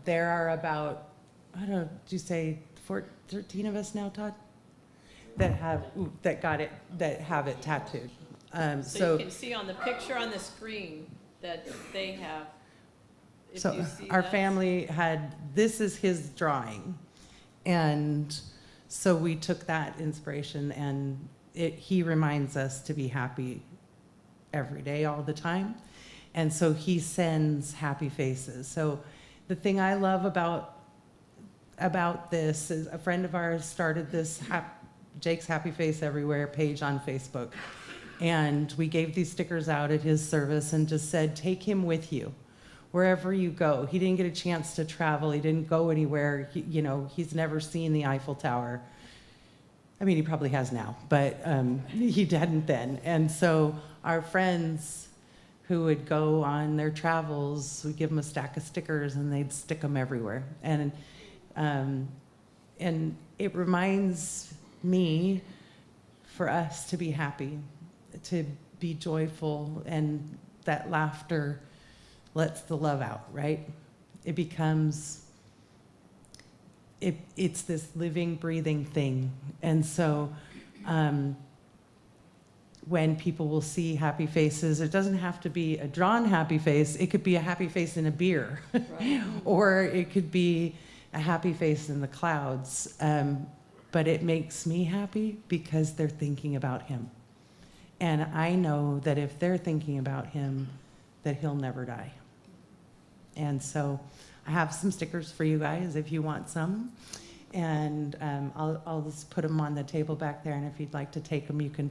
there are about, I don't know, did you say 13 of us now, Todd? That have it tattooed. So you can see on the picture on the screen that they have. If So you see our that. family this is his drawing. And so we took that inspiration, and he reminds us to be happy every day, all the time. And so he sends happy faces. So the thing I love about this is a friend of ours started this Jake's Happy Face Everywhere page on Facebook. And we gave these stickers out at his service and just said, take him with you wherever you go. He didn't get a chance to travel. He didn't go anywhere. He's never seen the Eiffel Tower. I mean, he probably has now, but he hadn't then. And so our friends who would go on their travels, we'd give them a stack of stickers and they'd stick them everywhere. And it reminds me for us to be happy, to be joyful, and that laughter lets the love out, right? It becomes, it's this living, breathing thing. And so when people will see happy faces, it doesn't have to be a drawn happy face. It could be a happy face in a beer, right. Or it could be a happy face in the clouds. But it makes me happy because they're thinking about him. And I know that if they're thinking about him, that he'll never die. And so I have some stickers for you guys if you want some. And I'll just put them on the table back there. And if you'd like to take them, you can,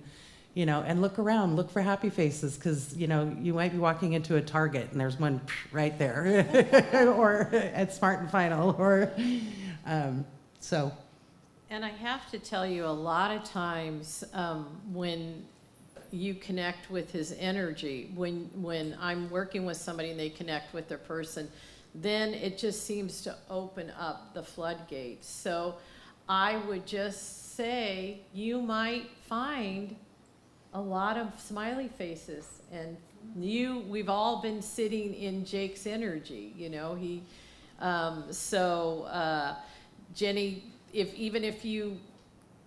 and look around, look for happy faces, because, you might be walking into a Target and there's one right there, or at Smart and Final, or so. And I have to tell you, a lot of times when you connect with his energy, when I'm working with somebody and they connect with their person, then it just seems to open up the floodgates. So I would just say you might find a lot of smiley faces And we've all been sitting in Jake's energy, you know, Jenny, even if you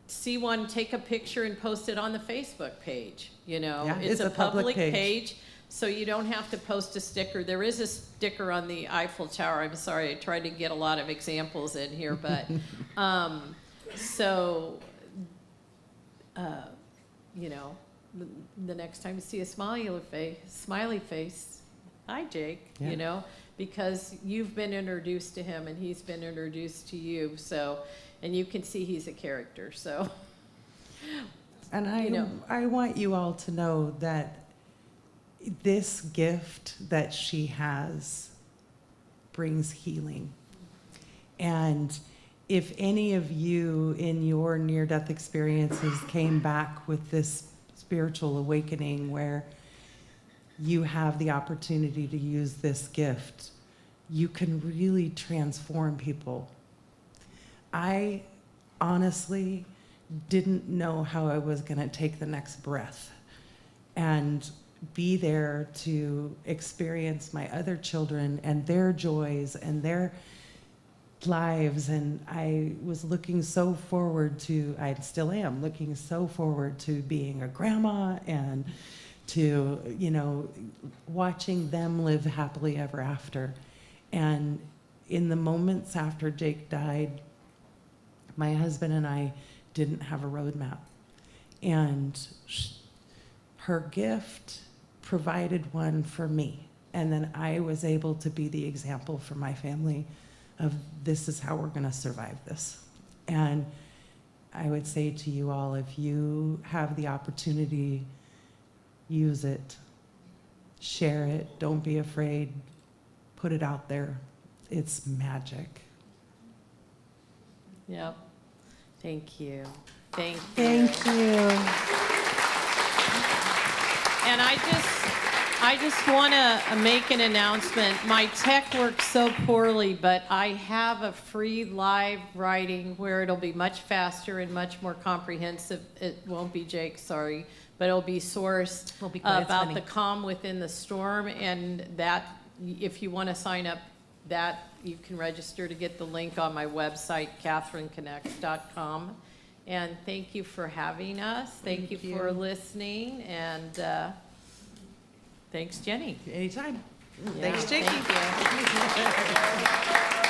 see one, take a picture and post it on the Facebook page, you know. Yeah, it's a public page. page, so you don't have to post a sticker. There is a sticker on the Eiffel Tower. I'm sorry, I tried to get a lot of examples in here, but, you know, the next time you see a smiley face, hi, Jake, Yeah. you know, because you've been introduced to him and he's been introduced to you, so, and you can see he's a character, so. And you know. I want you all to know that this gift that she has brings healing. And if any of you in your near-death experiences came back with this spiritual awakening where you have the opportunity to use this gift, you can really transform people. I honestly didn't know how I was going to take the next breath and be there to experience my other children and their joys and their lives. And I was looking so forward to, I still am looking so forward to being a grandma and to, you know, watching them live happily ever after. And in the moments after Jake died, my husband and I didn't have a roadmap. And her gift provided one for me. And then I was able to be the example for my family of this is how we're gonna survive this. And I would say to you all, if you have the opportunity, use it, share it, don't be afraid, put it out there. It's magic. Yep. Thank you. Thank you. Thank you. And I just want to make an announcement. My tech works so poorly, but I have a free live writing where it'll be much faster and much more comprehensive. It won't be Jake, sorry, but it'll be sourced about the calm within the storm. And that, if you want to sign up, that you can register to get the link on my website, catherineconnects.com. And thank you for having us. Thank you for listening. And thanks, Jenny. Anytime. Yeah, Thanks, Jakey. thank you.